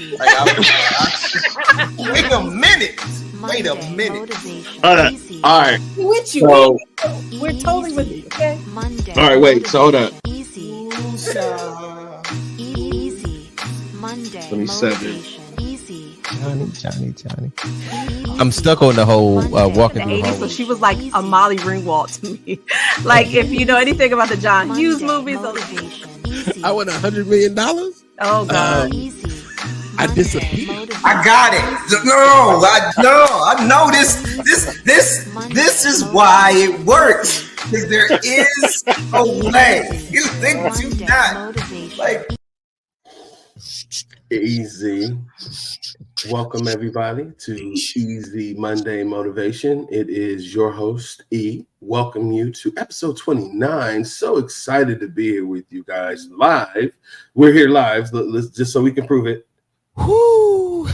Wait a minute. All right. With you. So, we're totally with you. Okay. Monday. All right, wait. So hold up. Easy. Monday. 27. Easy. Johnny. I'm stuck on the whole walking through the 80s, so hallway. she was like a Molly Ringwald to me. Like if you know anything about the John Hughes movies. I won $100 million. Oh God. I disappeared. I got it. I know this is why it works. Because there is a way. They do not. Like, Easy. Welcome everybody to Easy Monday Motivation. It is your host E. Welcome you to episode 29. So excited to be here with you guys live. We're here live. Let's just so we can prove it. Whoo!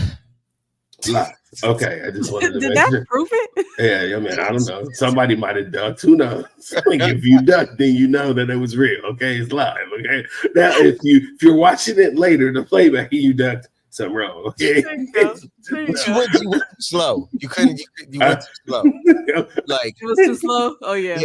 Live. Okay, I just wanted to Did make that sure. prove it? Yeah, I mean, I don't know. Somebody might have ducked. Who knows? Like, if you ducked, then you know that it was real. Okay, it's live. Okay. Now, if you're watching it later, the playback, you ducked, something wrong. Okay. But you went too slow. You went too slow. Like It was too slow. Oh yeah.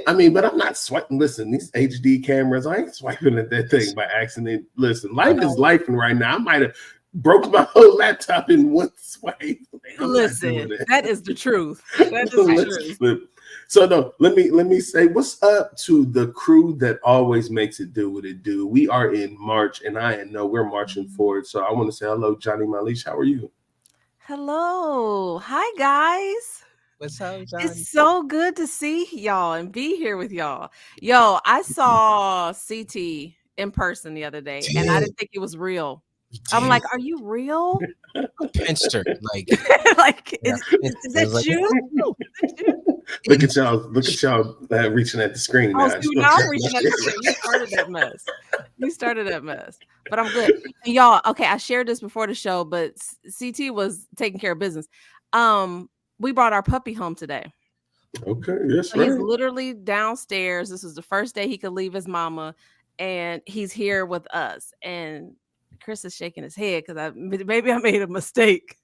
I mean, but I'm not swiping. Listen, these HD cameras, I ain't swiping at that thing by accident. Listen, life is life, and right now I might have broke my whole laptop in one swipe. Listen, that is the truth. That is the truth. So no, let me say what's up to the crew that always makes it do what it do. We are in March, and I know we're marching forward. So I want to say hello, Johnny Malish. How are you? Hello. Hi guys. what's up, Johnny? It's so good to see y'all and be here with y'all. Yo, I saw CT in person the other day, and I didn't think it was real. I'm like, are you real? Pinched her. Like, Is that you? Look at y'all reaching at the screen. Oh, now. so now I'm reaching at the screen. You started that mess. But I'm good. And y'all, okay, I shared this before the show, but CT was taking care of business. We brought our puppy home today. Okay, yes, So he's literally downstairs. This was the first day he could leave his mama, and he's here with us. And Chris is shaking his head because maybe I made a mistake.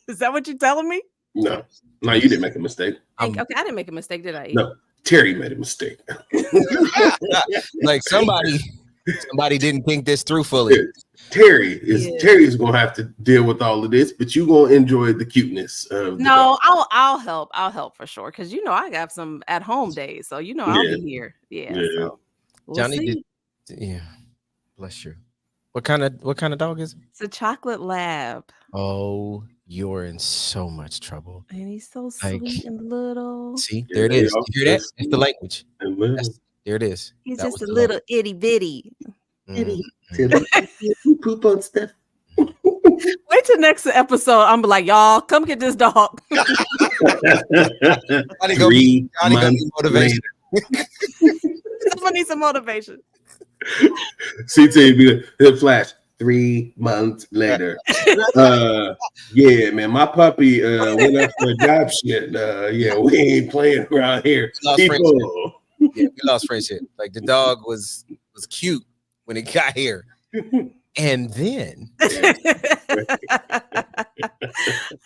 Is that what you're telling me? No, you didn't make a mistake. Okay, I didn't make a mistake, did I? No, Terry made a mistake. like somebody didn't think this through fully. Terry is gonna have to deal with all of this, but you gonna enjoy the cuteness of the dog. I'll help for sure, because I got some at home days, so I'll be here. So Johnny did. Bless you. What kind of dog is it? It's a chocolate lab. Oh, you're in so much trouble. And he's so sweet and little. See, there it is. You hear that? It's the language. There it is. He's just a little itty bitty. You poop on stuff. Wait till next episode. I'm like, y'all, come get this dog. 3 months motivation. Someone needs some motivation. CT be the flash 3 months later. Yeah, man, my puppy went up for adoption. We ain't playing around here. We lost friendship. Like the dog was cute when it got here. And then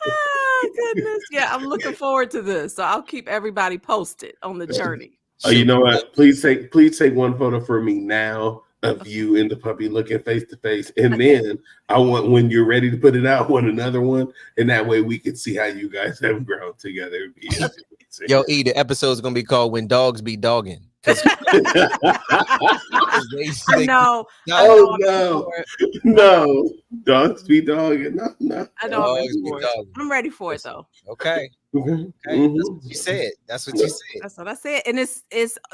oh goodness. Yeah, I'm looking forward to this. So I'll keep everybody posted on the journey. Oh, you know what? Please take one photo for me now of you and the puppy looking face to face, and then I want, when you're ready to put it out, want another one, and that way we can see how you guys have grown together. Yo, E, the episode is gonna be called "When Dogs Be Dogging." No, dogs be dogging. No. I know I'm ready for it though. Okay. Mm-hmm. That's what you said. That's what I said. And it's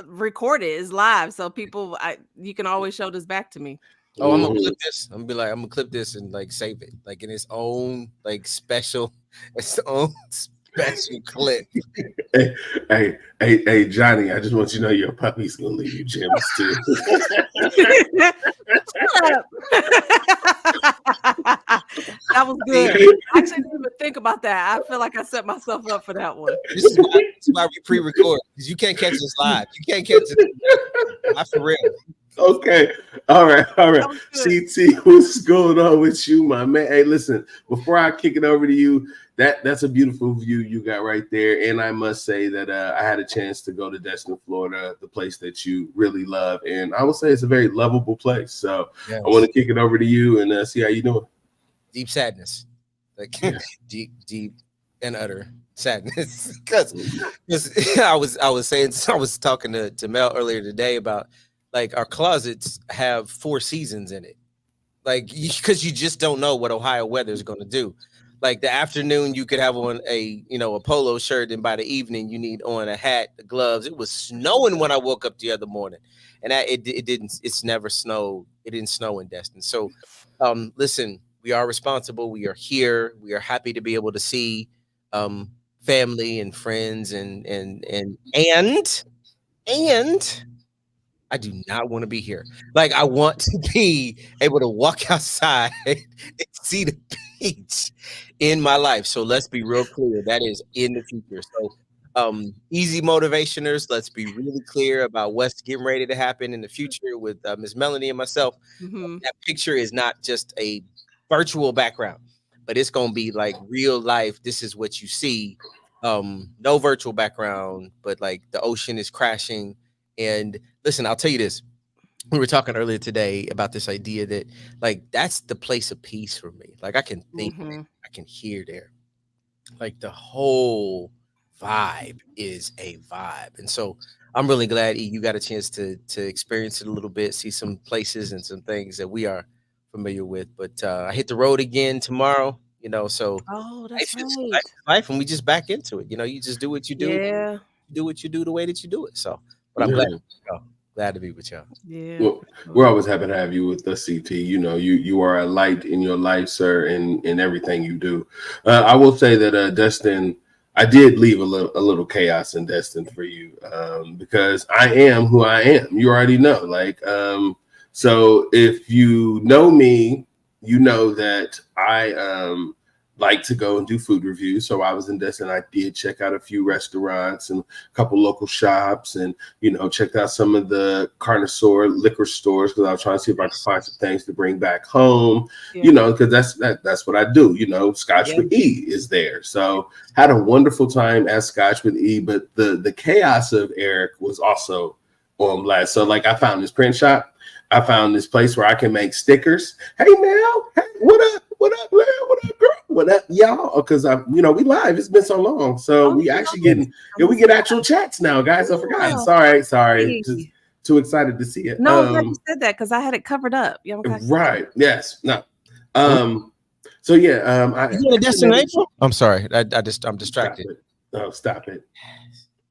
recorded, it's live. So people, you can always show this back to me. Oh, I'm gonna clip this. I'm gonna clip this and like save it, like in its own like special clip. Hey, Johnny, I just want you to know your puppy's gonna leave you gems too. That was good. I actually didn't even think about that. I feel like I set myself up for that one. This is why we pre-record, because you can't catch this live. You can't catch it. Not for real. Okay. All right. That was good. CT, what's going on with you, my man? Hey, listen, before I kick it over to you, that's a beautiful view you got right there. And I must say that I had a chance to go to Destin, Florida, the place that you really love. And I will say it's a very lovable place. So Yes. I want to kick it over to you and see how you doing. Deep sadness, like deep and utter sadness. Because I was talking to Mel earlier today about like our closets have 4 seasons in it, like because you just don't know what Ohio weather is going to do. Like the afternoon, you could have on a polo shirt, and by the evening, you need on a hat, the gloves. It was snowing when I woke up the other morning, and it didn't. It's never snowed. It didn't snow in Destin. So, listen, we are responsible. We are here. We are happy to be able to see family and friends and I do not want to be here. Like I want to be able to walk outside and see the beach in my life. So let's be real clear. That is in the future. So easy motivationers, let's be really clear about what's getting ready to happen in the future with Miss Melanie and myself. That picture is not just a virtual background, but it's gonna be like real life. This is what you see. No virtual background, but like the ocean is crashing. And listen, I'll tell you this. We were talking earlier today about this idea that like that's the place of peace for me. Like I can think there, I can hear there. Like the whole vibe is a vibe. And so I'm really glad you got a chance to experience it a little bit, see some places and some things that we are familiar with. But I hit the road again tomorrow, so Oh, that's life is right. life, and we just back into it. You just do what you do. Yeah. Do what you do the way that you do it. So, but I'm glad to be with y'all. Yeah. Well, we're always happy to have you with us, CT. You are a light in your life, sir, and in everything you do. I will say that Destin, I did leave a little chaos in Destin for you because I am who I am. You already know. So if you know me, you know that I like to go and do food reviews. So I was in Destin. I did check out a few restaurants and a couple local shops, and checked out some of the carnivore liquor stores because I was trying to see if I could find some things to bring back home. Yeah. Because that's what I do. Scotch with E is there. So had a wonderful time at Scotch with E, but the chaos of Eric was also on blast. So like I found this print shop. I found this place where I can make stickers. Hey Mel, hey, what up? What up, Mel? What up, girl? What up, y'all? Because we live. It's been so long, so we actually we get actual chats now, guys. I forgot. Sorry. Just too excited to see it. No, I'm glad you said that because I had it covered up. Right? Yes. No. So yeah. You in a destination? I'm sorry. I'm distracted. Stop it.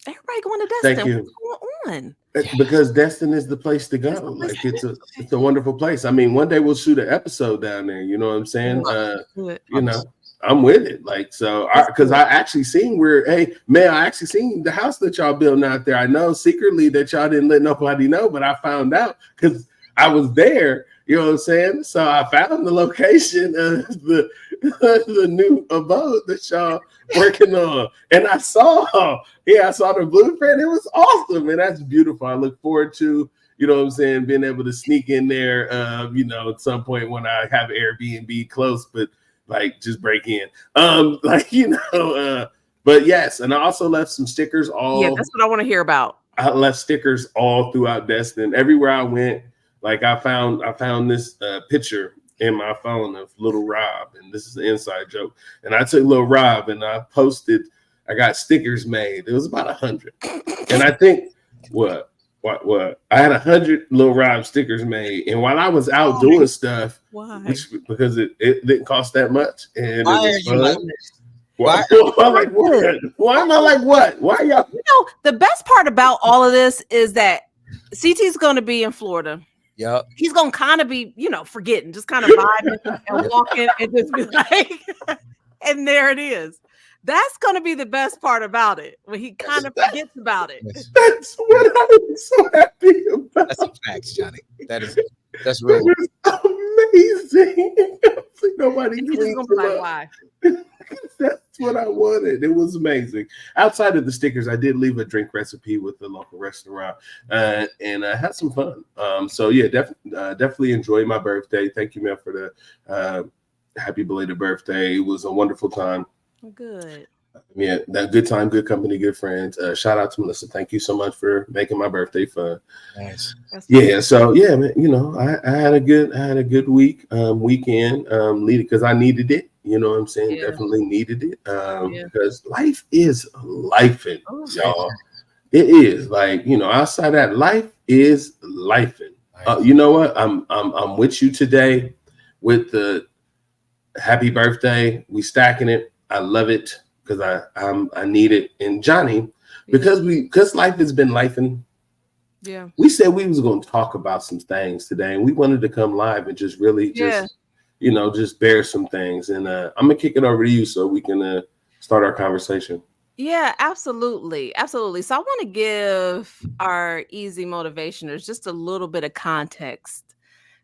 Everybody going to Destin. Thank you. What's going on? Because Destin is the place to go. Like it's a wonderful place. I mean, one day we'll shoot an episode down there. You know what I'm saying? I'm with it. Like so, because I actually seen I actually seen the house that y'all building out there. I know secretly that y'all didn't let nobody know, but I found out because I was there. You know what I'm saying? So I found the location of the new abode that y'all working on, and I saw the blueprint. It was awesome, and that's beautiful. I look forward to being able to sneak in there. At some point when I have Airbnb close, but like just break in. But yes, and I also left some stickers. That's what I want to hear about. I left stickers all throughout Destin. Everywhere I went. Like I found this picture in my phone of Little Rob, and this is an inside joke. And I took Little Rob and I posted. I got stickers made. It was about 100, and I think what I had 100 Little Rob stickers made. And while I was out doing stuff, because it didn't cost that much, and why it was are you fun. like this? Why am I like what? Why y'all? The best part about all of this is that CT's going to be in Florida. Yep. He's gonna kind of be, forgetting, just kind of vibing and walking and just be like, and there it is. That's gonna be the best part about it when he kind of forgets about it. That's what I'm so happy about. That's some facts, Johnny. That's real. Amazing. Nobody He's just gonna be like, why? That's what I wanted. It was amazing. Outside of the stickers, I did leave a drink recipe with the local restaurant, and I had some fun. So yeah, definitely enjoyed my birthday. Thank you, man, for the happy belated birthday. It was a wonderful time. Good. Yeah, that good time, good company, good friends. Shout out to Melissa. Thank you so much for making my birthday fun. Nice. Yeah, so yeah, man, I had a good weekend, needed because I needed it. You know what I'm saying? Yeah. Definitely needed it. Because life is lifing, Oh, y'all. It is like, outside that, life is lifing. You know what? I'm with you today with the happy birthday. We stacking it. I love it because I need it. And Johnny, because life has been lifing. Yeah. We said we was going to talk about some things today, and we wanted to come live and just really just bear some things. And I'm gonna kick it over to you so we can start our conversation. Yeah, absolutely. Absolutely. So I want to give our easy motivationers just a little bit of context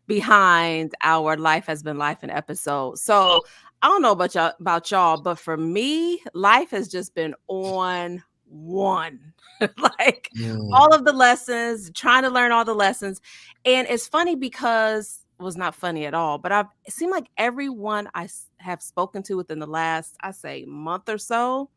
behind our Life Has Been Life in episode. So I don't know about y'all, but for me, life has just been on one. Like all of the lessons, trying to learn all the lessons. And it's funny because it was not funny at all, but it seemed like everyone I have spoken to within the last, I say, month or so,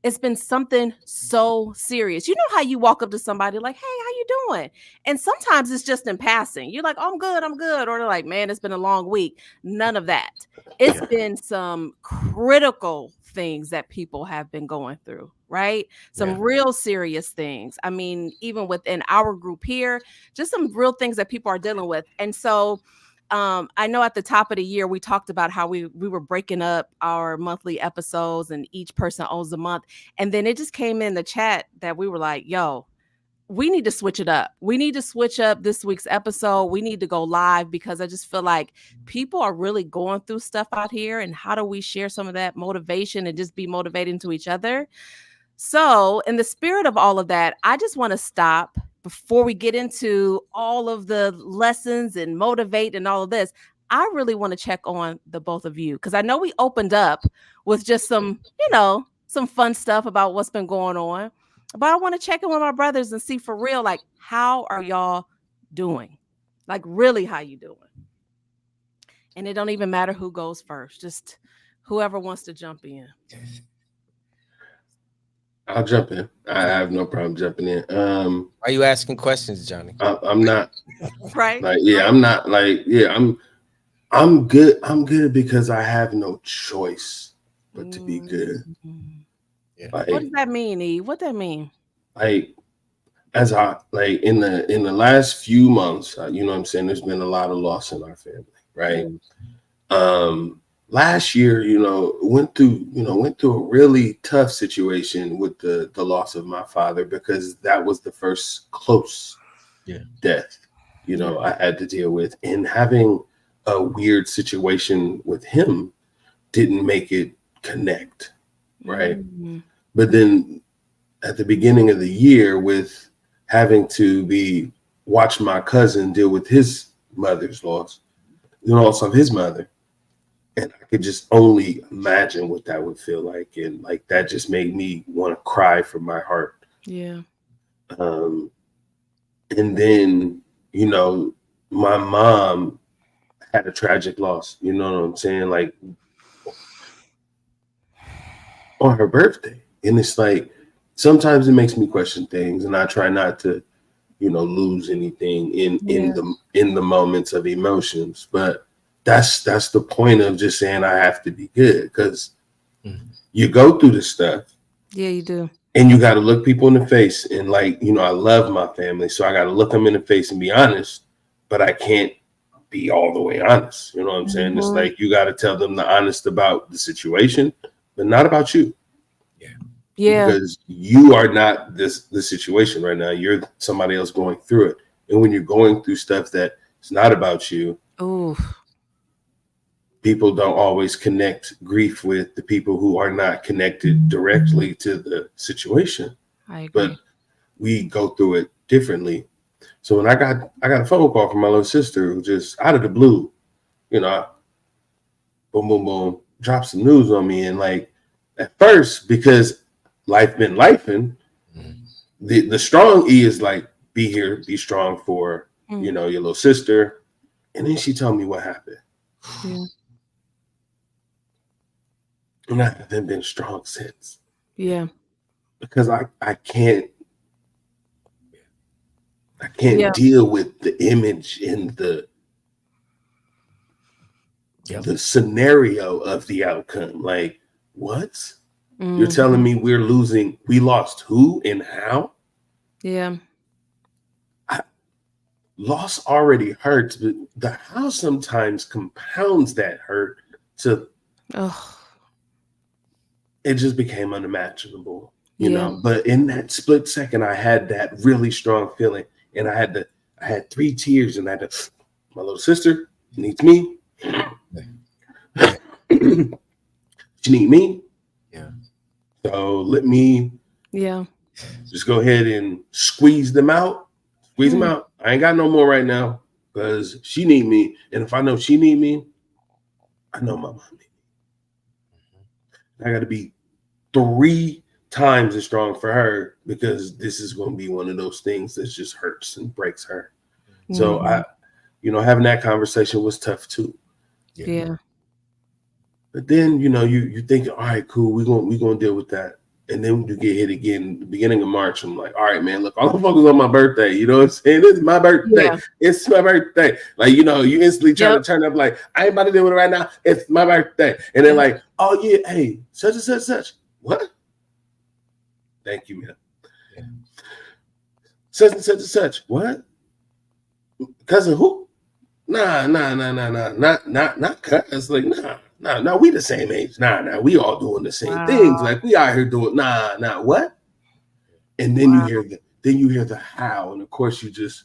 it's been something so serious. You know how you walk up to somebody like, hey, how you doing? And sometimes it's just in passing. You're like, oh, I'm good. Or they're like, man, it's been a long week. None of that. It's been some critical things that people have been going through, right? Some real serious things. I mean, even within our group here, just some real things that people are dealing with. And so I know at the top of the year, we talked about how we were breaking up our monthly episodes and each person owns a month. And then it just came in the chat that we were like, yo, we need to switch it up. We need to switch up this week's episode. We need to go live because I just feel like people are really going through stuff out here. And how do we share some of that motivation and just be motivating to each other? So in the spirit of all of that, I just want to stop before we get into all of the lessons and motivate and all of this. I really want to check on the both of you because I know we opened up with just some fun stuff about what's been going on. But I want to check in with my brothers and see for real, like, how are y'all doing? Like, really, how you doing? And it don't even matter who goes first. Just whoever wants to jump in. I'll jump in. I have no problem jumping in. Why are you asking questions, Johnny? I'm not. Right. I'm not I'm good. I'm good because I have no choice but to be good. Yeah. What does that mean, E? What that mean? Like, as I in the last few months, you know what I'm saying, there's been a lot of loss in our family, right? Last year, went through a really tough situation with the loss of my father because that was the first close death, I had to deal with. And having a weird situation with him didn't make it connect, right? But then at the beginning of the year, with having to watch my cousin deal with his mother's loss, the loss of his mother, and I could just only imagine what that would feel like. And like, that just made me want to cry from my heart. Yeah. And then, my mom had a tragic loss, you know what I'm saying? Like, on her birthday. And it's like, sometimes it makes me question things, and I try not to, lose anything in the moments of emotions. But that's the point of just saying I have to be good, because you go through this stuff. Yeah, you do. And you got to look people in the face. And like, I love my family, so I got to look them in the face and be honest, but I can't be all the way honest. You know what I'm saying? It's like, you got to tell them the honest about the situation, but not about you. Yeah. Because you are not the situation right now. You're somebody else going through it. And when you're going through stuff that is not about you, people don't always connect grief with the people who are not connected directly to the situation. I agree. But we go through it differently. So when I got a phone call from my little sister, who just out of the blue, boom, boom, boom, dropped some news on me. And like, at first, because life been lifing, the strong E is like, be here, be strong for, your little sister. And then she told me what happened. Yeah. And I haven't been strong since. Yeah. Because I can't deal with the image and the scenario of the outcome. Like, what? You're telling me we lost who and how? Yeah. Loss already hurts, but the how sometimes compounds that hurt to it just became unimaginable, you know. But in that split second, I had that really strong feeling, and I had 3 tears, and I had to, my little sister needs me. She need me. Yeah. So let me just go ahead and squeeze them out. Squeeze them out. I ain't got no more right now because she need me. And if I know she need me, I know my mom need me. I got to be 3 times as strong for her because this is going to be one of those things that just hurts and breaks her. So having that conversation was tough too. Yeah. But then, you think, all right, cool, we're gonna deal with that. And then you get hit again the beginning of March. I'm like, all right, man, look, all the focus on my birthday. You know what I'm saying? It's my birthday. Yeah. It's my birthday. Like, you instantly try to turn up like, I ain't about to deal with it right now. It's my birthday. And they're like, oh yeah, hey, such and such, such. What? Thank you, man. Yeah. Such and such and such. What? Cousin who? Nah. Not cuz. Like, nah, we the same age. Nah, we all doing the same things. Like, we out here doing what? And then you hear the how, and of course you just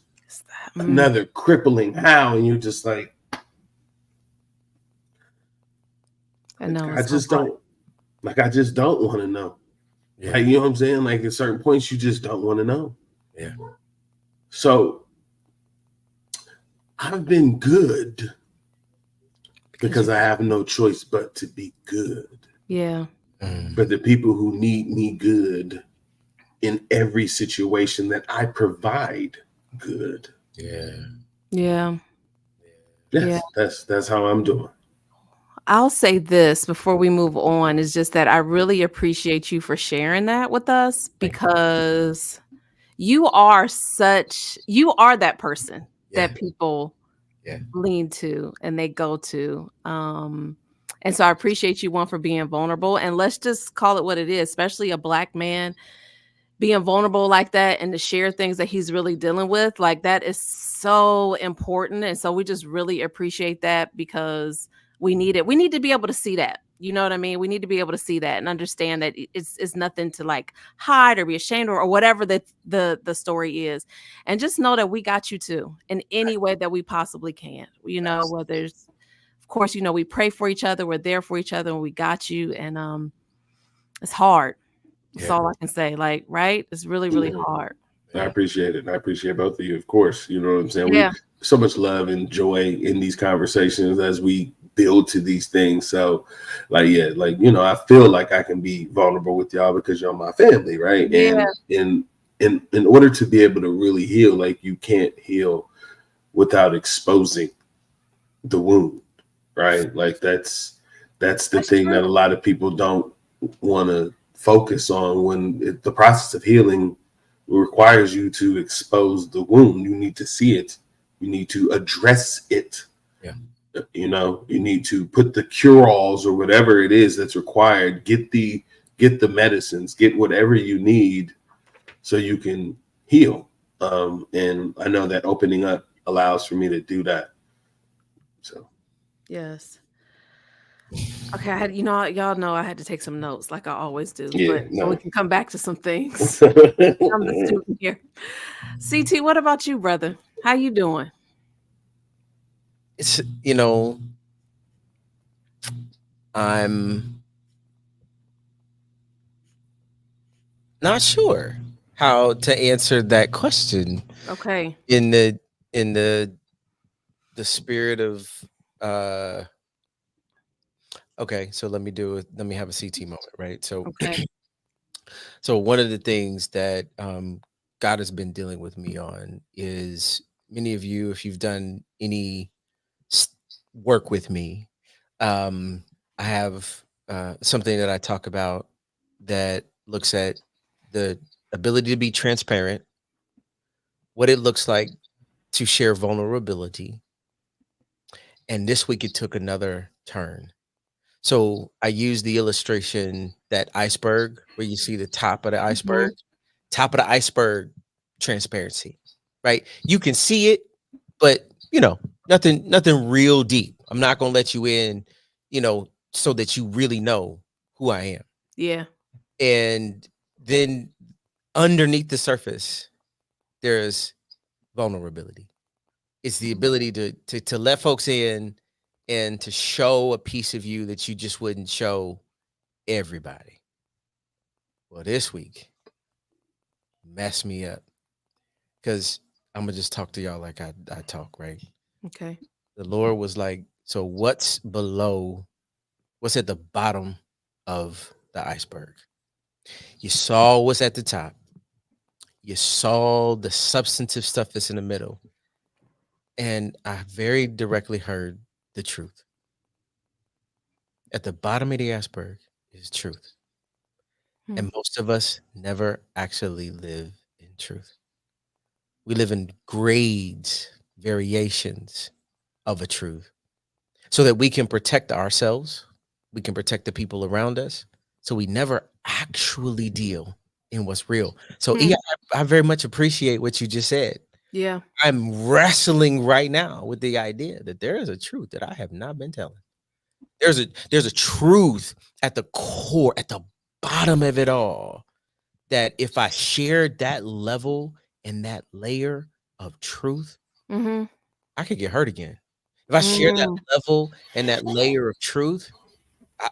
another crippling how, and you're just like, I just don't want to know. Yeah. Like, you know what I'm saying? Like, at certain points you just don't want to know. Yeah. So I've been good because I have no choice but to be good. Yeah. But the people who need me good in every situation that I provide good. Yeah. Yeah. Yes, yeah. That's how I'm doing. I'll say this before we move on, is just that I really appreciate you for sharing that with us, because you are that person that people lean to and they go to. And so I appreciate you, one, for being vulnerable, and let's just call it what it is, especially a Black man being vulnerable like that and to share things that he's really dealing with. Like, that is so important. And so we just really appreciate that, because we need it. We need to be able to see that. You know what I mean? We need to be able to see that and understand that it's nothing to like hide or be ashamed or whatever the story is. And just know that we got you too in any way that we possibly can. Whether it's, of course, we pray for each other. We're there for each other, and we got you. And it's hard. That's all I can say. Like, right? It's really, really hard. I appreciate it. I appreciate both of you, of course. You know what I'm saying? Yeah. We so much love and joy in these conversations as we build to these things. So, I feel like I can be vulnerable with y'all because y'all my family, right? Yeah. And in order to be able to really heal, like, you can't heal without exposing the wound, right? Like, that's the thing that a lot of people don't want to focus on when the process of healing requires you to expose the wound. You need to see it. You need to address it. Yeah. You need to put the cure-alls or whatever it is that's required. Get the medicines, get whatever you need so you can heal. And I know that opening up allows for me to do that. So. Yes. Okay, y'all know I had to take some notes like I always do, so we can come back to some things. I'm the student here. CT, what about you, brother? How you doing? It's I'm not sure how to answer that question. Okay. In the spirit of Okay, so let me have a CT moment, right? So Okay. so one of the things that God has been dealing with me on is many of you, if you've done any s- work with me, um, I have something that I talk about that looks at the ability to be transparent, what it looks like to share vulnerability. And this week it took another turn. So I use the illustration, that iceberg where you see the top of the iceberg, Mhm. transparency, right? You can see it, but nothing real deep. I'm not gonna let you in, so that you really know who I am. Yeah. And then underneath the surface, there's vulnerability. It's the ability to let folks in and to show a piece of you that you just wouldn't show everybody. Well, this week messed me up because I'm gonna just talk to y'all like I talk, right? Okay. The Lord was like, so what's at the bottom of the iceberg? You saw what's at the top. You saw the substantive stuff that's in the middle. And I very directly heard the truth. At the bottom of the iceberg is truth. Hmm. And most of us never actually live in truth. We live in grades, variations of a truth, so that we can protect ourselves, we can protect the people around us, so we never actually deal in what's real. So, Hmm. I very much appreciate what you just said. Yeah. I'm wrestling right now with the idea that there is a truth that I have not been telling. There's a truth at the core, at the bottom of it all, that if I shared that level and that layer of truth, Mm-hmm. I could get hurt again. If I share that Mm. level and that layer of truth, I,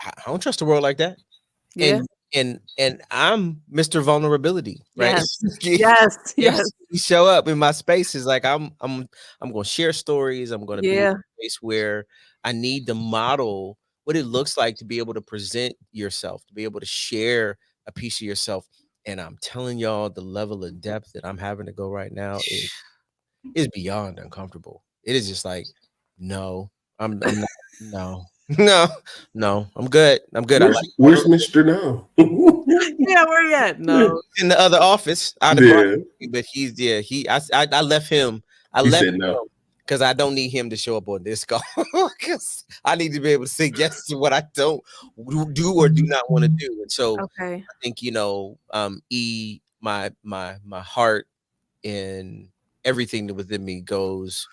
I don't trust the world like that. Yeah. And I'm Mr. Vulnerability, right? Yes. Yes. Every Yes. time you show up in my spaces, like I'm gonna share stories. I'm gonna be in Yeah. a space where I need to model what it looks like to be able to present yourself, to be able to share a piece of yourself. And I'm telling y'all, the level of depth that I'm having to go right now is beyond uncomfortable. It is just like, no, I'm not, no, no, no, I'm good. I'm good. I like Where's Mr. Now? Yeah. Where you at? No. in the other office. I'd have brought Yeah. him, but I left him. I He left said no. him because I don't need him to show up on this call, because I need to be able to say yes to what I don't do or do not want to do. And so Okay. I think, my heart and everything that within me goes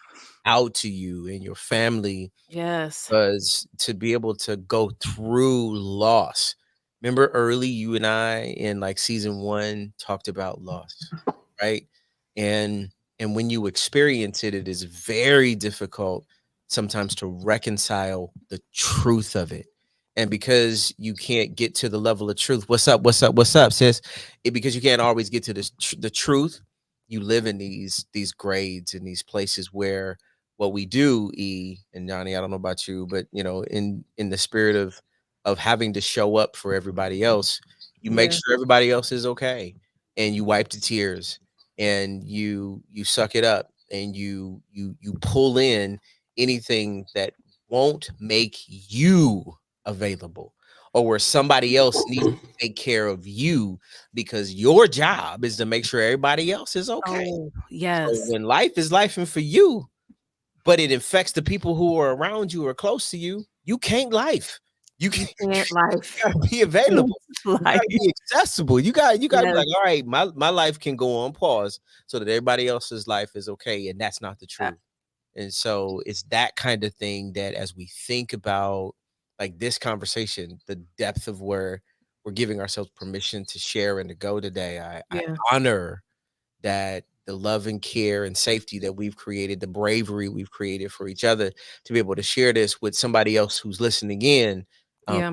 out to you and your family, Yes. because to be able to go through loss. Remember early, you and I in like season 1 talked about loss, right? And and when you experience it, it is very difficult sometimes to reconcile the truth of it. And because you can't get to the level of truth, what's up, what's up, what's up, sis? Because you can't always get to the truth. You live in these grades and these places where what we do, and Johnny, I don't know about you, but in the spirit of having to show up for everybody else, you make Yeah. sure everybody else is okay, and you wipe the tears, and you suck it up, and you pull in anything that won't make you available, or where somebody else needs to take care of you, because your job is to make sure everybody else is okay. Oh, So yes. when life is life and for you, but it affects the people who are around you or close to you, you can't life. You You can't, can't life. you gotta be available. You Life. gotta be accessible. You gotta be Yes. like, all right, my life can go on pause so that everybody else's life is okay. And that's not the Uh, truth. And so it's that kind of thing that, as we think about like this conversation, the depth of where we're giving ourselves permission to share and to go today, I Yeah. honor that the love and care and safety that we've created, the bravery we've created for each other, to be able to share this with somebody else who's listening in. Yeah.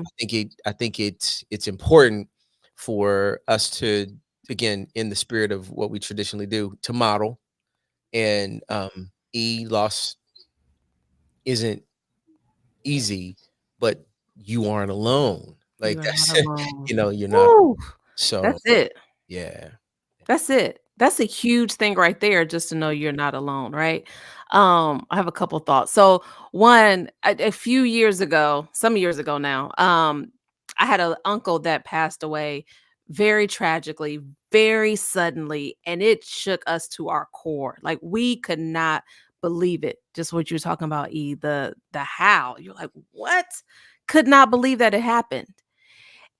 I think it's important for us to, again, in the spirit of what we traditionally do, to model. And loss isn't easy, but you aren't alone. Like You are that's, not alone. you're not. Woo! So That's it. yeah. That's it. That's a huge thing right there, just to know you're not alone, right? I have a couple thoughts. So one, a few years ago, some years ago now, I had an uncle that passed away very tragically, very suddenly, and it shook us to our core. Like we could not believe it. Just what you were talking about, E, the how. You're like, what? Could not believe that it happened.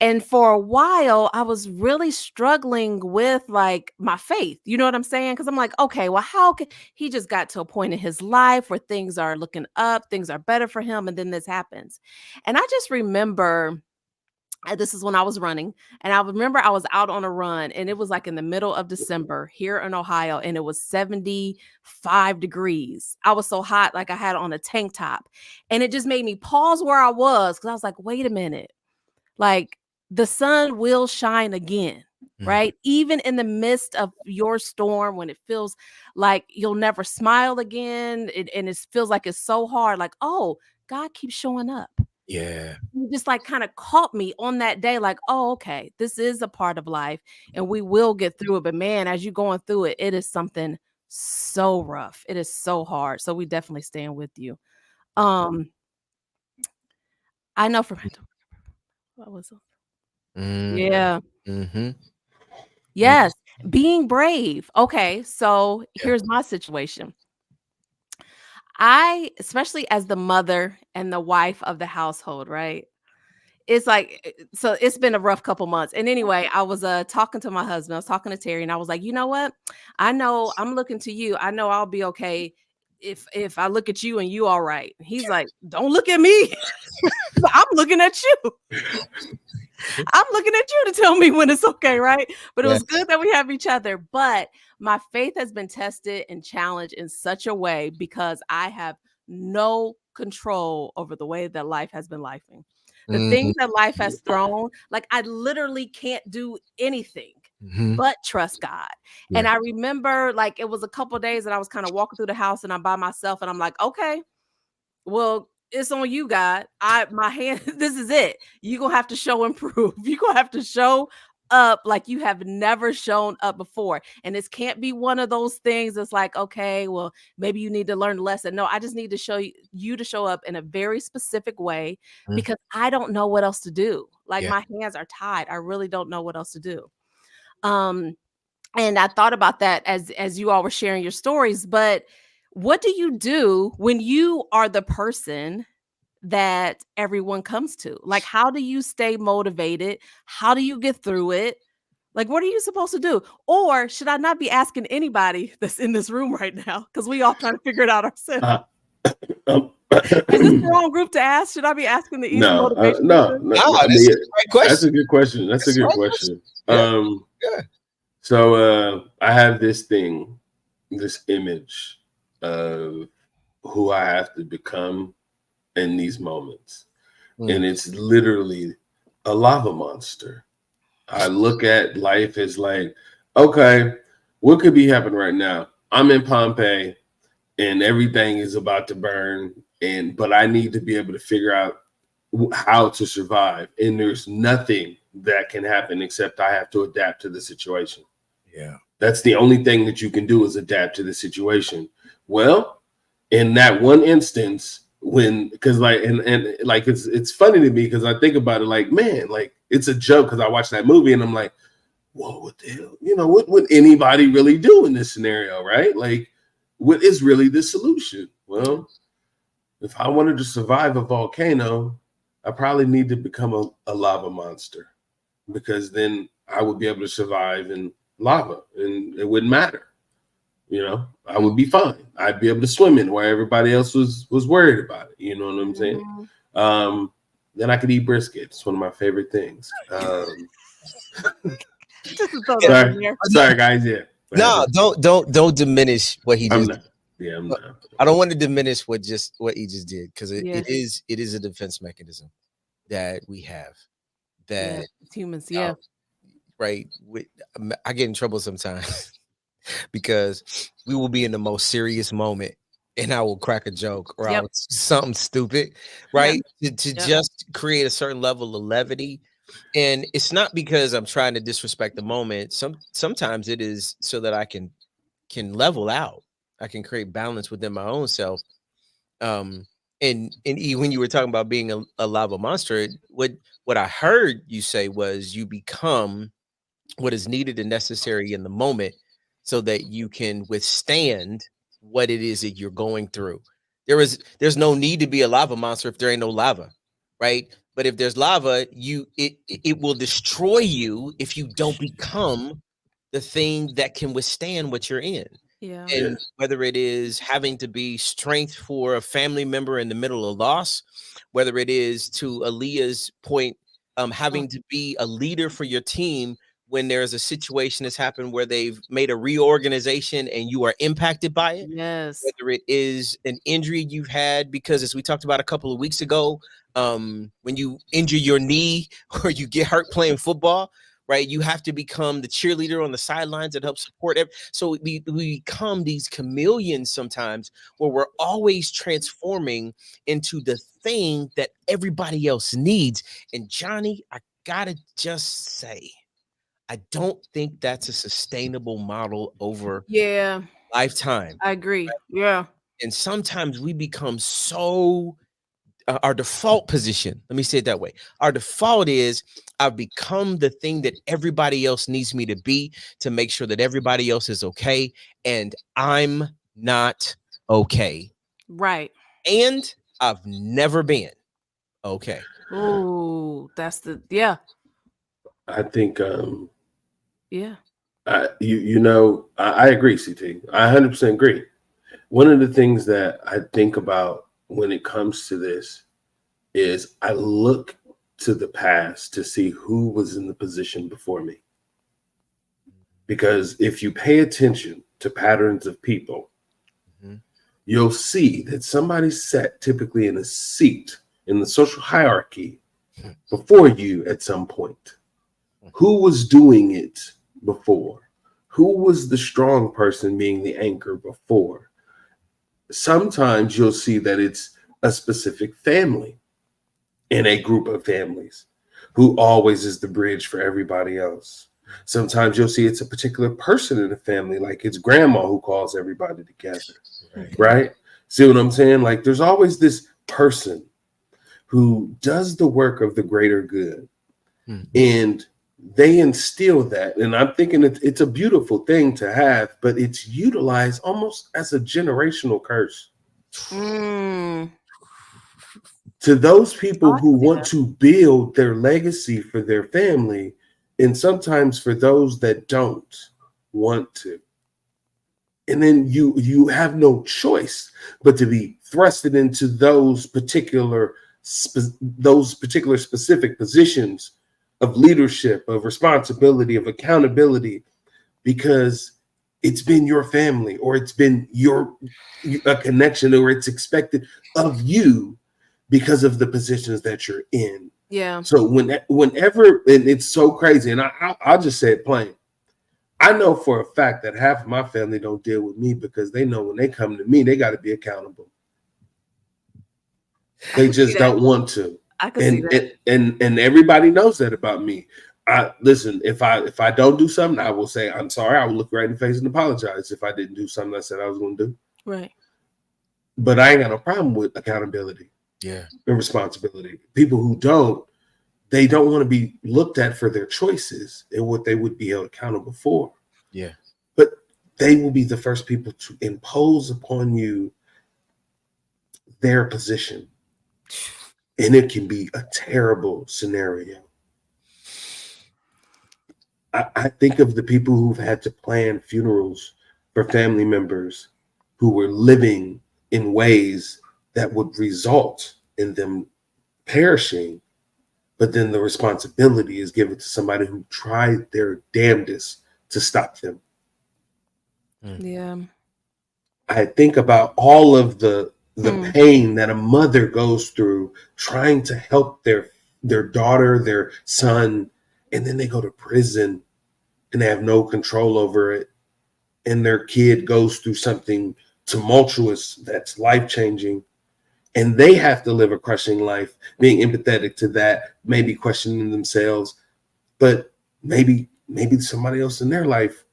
And for a while, I was really struggling with like my faith. You know what I'm saying? Because I'm like, okay, well, how can he just got to a point in his life where things are looking up, things are better for him, and then this happens. And I just remember this is when I was running, and I remember I was out on a run, and it was like in the middle of December here in Ohio, and it was 75 degrees. I was so hot, like I had on a tank top, and it just made me pause where I was because I was like, wait a minute. Like the sun will shine again, right? Even in the midst of your storm, when it feels like you'll never smile again, and it feels like it's so hard, like, oh, God keeps showing up. Yeah. You just like kind of caught me on that day, like, oh, okay, this is a part of life and we will get through it. But man, as you're going through it, it is something so rough. It is so hard. So we definitely stand with you. I know from what was it? Yeah. Mm-hmm. Yes, being brave. Okay, so here's my situation. Especially as the mother and the wife of the household, right? It's like, so it's been a rough couple months. And anyway, I was talking to my husband. I was talking to Terry, and I was like, you know what? I know I'm looking to you. I know I'll be okay if I look at you and you all right. He's like, don't look at me. I'm looking at you. I'm looking at you to tell me when it's okay, right? But it was good that we have each other. But my faith has been tested and challenged in such a way because I have no control over the way that life has been lifing. The things that life has thrown, like I literally can't do anything but trust God. And I remember like it was a couple days that I was kind of walking through the house and I'm by myself and I'm like, okay, well, it's on you, God. My hand, this is it. You're gonna have to show and prove. You're gonna have to show up like you have never shown up before. And this can't be one of those things that's like, okay, well, maybe you need to learn a lesson. No, I just need to show you to show up in a very specific way because I don't know what else to do. Like my hands are tied. I really don't know what else to do. And I thought about that as you all were sharing your stories, but what do you do when you are the person that everyone comes to? Like, how do you stay motivated? How do you get through it? Like, what are you supposed to do? Or should I not be asking anybody that's in this room right now? Because we all trying to figure it out ourselves. Is this the wrong group to ask? Should I be asking the easy motivation? No. I mean, that's a great question. That's a good question. That's a good question. So I have this image of who I have to become in these moments. And it's literally a lava monster. I look at life as like, okay, what could be happening right now? I'm in Pompeii and everything is about to burn. But I need to be able to figure out how to survive. And there's nothing that can happen except I have to adapt to the situation. Yeah. That's the only thing that you can do is adapt to the situation. Well, in that one instance, because like, and like, it's funny to me because I think about it like, man, like it's a joke because I watched that movie and I'm like, whoa, what the hell? You know, what would anybody really do in this scenario, right? Like, what is really the solution? Well, if I wanted to survive a volcano, I probably need to become a lava monster because then I would be able to survive in lava and it wouldn't matter. You know, I would be fine. I'd be able to swim in where everybody else was worried about it. You know what I'm saying? Then I could eat brisket. It's one of my favorite things. Sorry, guys. Yeah. No, don't diminish what he just did. I'm not. I don't want to diminish what he just did because it is a defense mechanism that we have that humans, right. I get in trouble sometimes because we will be in the most serious moment and I will crack a joke or Yep. I'll something stupid, right? To just create a certain level of levity. And it's not because I'm trying to disrespect the moment. Sometimes it is so that I can level out. I can create balance within my own self. When you were talking about being a lava monster, what I heard you say was you become what is needed and necessary in the moment so that you can withstand what it is that you're going through. There's no need to be a lava monster if there ain't no lava, right? But if there's lava, it will destroy you if you don't become the thing that can withstand what you're in. Yeah. And whether it is having to be strength for a family member in the middle of loss, whether it is to Aaliyah's point, having to be a leader for your team when there's a situation that's happened where they've made a reorganization and you are impacted by it, Yes. whether it is an injury you've had, because as we talked about a couple of weeks ago, when you injure your knee or you get hurt playing football, right, you have to become the cheerleader on the sidelines that helps support so we become these chameleons sometimes where we're always transforming into the thing that everybody else needs. And Johnny, I gotta just say, I don't think that's a sustainable model over lifetime. I agree. Yeah. And sometimes we become so our default position, let me say it that way. Our default is I've become the thing that everybody else needs me to be to make sure that everybody else is okay. And I'm not okay. Right. And I've never been okay. Oh, that's I think yeah. I agree, CT. I 100% agree. One of the things that I think about when it comes to this is I look to the past to see who was in the position before me. Because if you pay attention to patterns of people, you'll see that somebody sat typically in a seat in the social hierarchy before you at some point. Who was doing it before? Who was the strong person being the anchor before? Sometimes you'll see that it's a specific family in a group of families who always is the bridge for everybody else. Sometimes you'll see it's a particular person in the family, like it's grandma who calls everybody together, right? See what I'm saying? Like there's always this person who does the work of the greater good. And they instill that. And I'm thinking it's a beautiful thing to have, but it's utilized almost as a generational curse. To those people who want to build their legacy for their family, and sometimes for those that don't want to. And then you have no choice but to be thrusted into those particular specific positions of leadership, of responsibility, of accountability, because it's been your family, or it's been a connection, or it's expected of you because of the positions that you're in. Yeah. So whenever, and it's so crazy, and I'll just say it plain. I know for a fact that half of my family don't deal with me because they know when they come to me, they got to be accountable. They just don't want to. I can see that. And everybody knows that about me. Listen, if I don't do something, I will say, I'm sorry. I will look right in the face and apologize if I didn't do something I said I was going to do. Right. But I ain't got no problem with accountability. Yeah. And responsibility. People who they don't want to be looked at for their choices and what they would be held accountable for. Yeah. But they will be the first people to impose upon you their position. And it can be a terrible scenario. I think of the people who've had to plan funerals for family members who were living in ways that would result in them perishing, but then the responsibility is given to somebody who tried their damnedest to stop them. Yeah. I think about all of the pain that a mother goes through trying to help their daughter, their son, and then they go to prison and they have no control over it. And their kid goes through something tumultuous, that's life-changing, and they have to live a crushing life, being empathetic to that, maybe questioning themselves, but maybe somebody else in their life,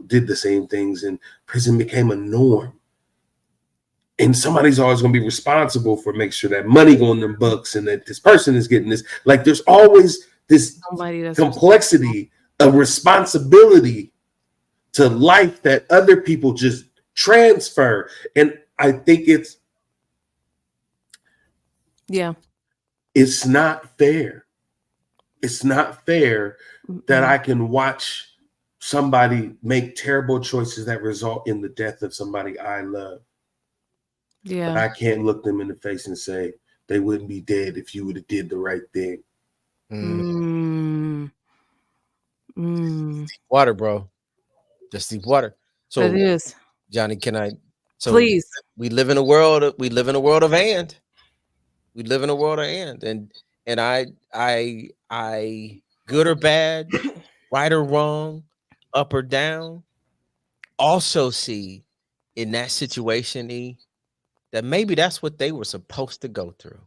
did the same things, and prison became a norm. And somebody's always going to be responsible for make sure that money go in them books and that this person is getting this. Like, there's always this complexity of responsibility to life that other people just transfer. And I think it's not fair. It's not fair that I can watch somebody make terrible choices that result in the death of somebody I love. Yeah. But I can't look them in the face and say they wouldn't be dead if you would have did the right thing. Deep water, bro. Just deep water. So it is. Johnny, can I? So please. We live in a world of and. We live in a world of and I good or bad, right or wrong, up or down, also see in that situation, E, that maybe that's what they were supposed to go through.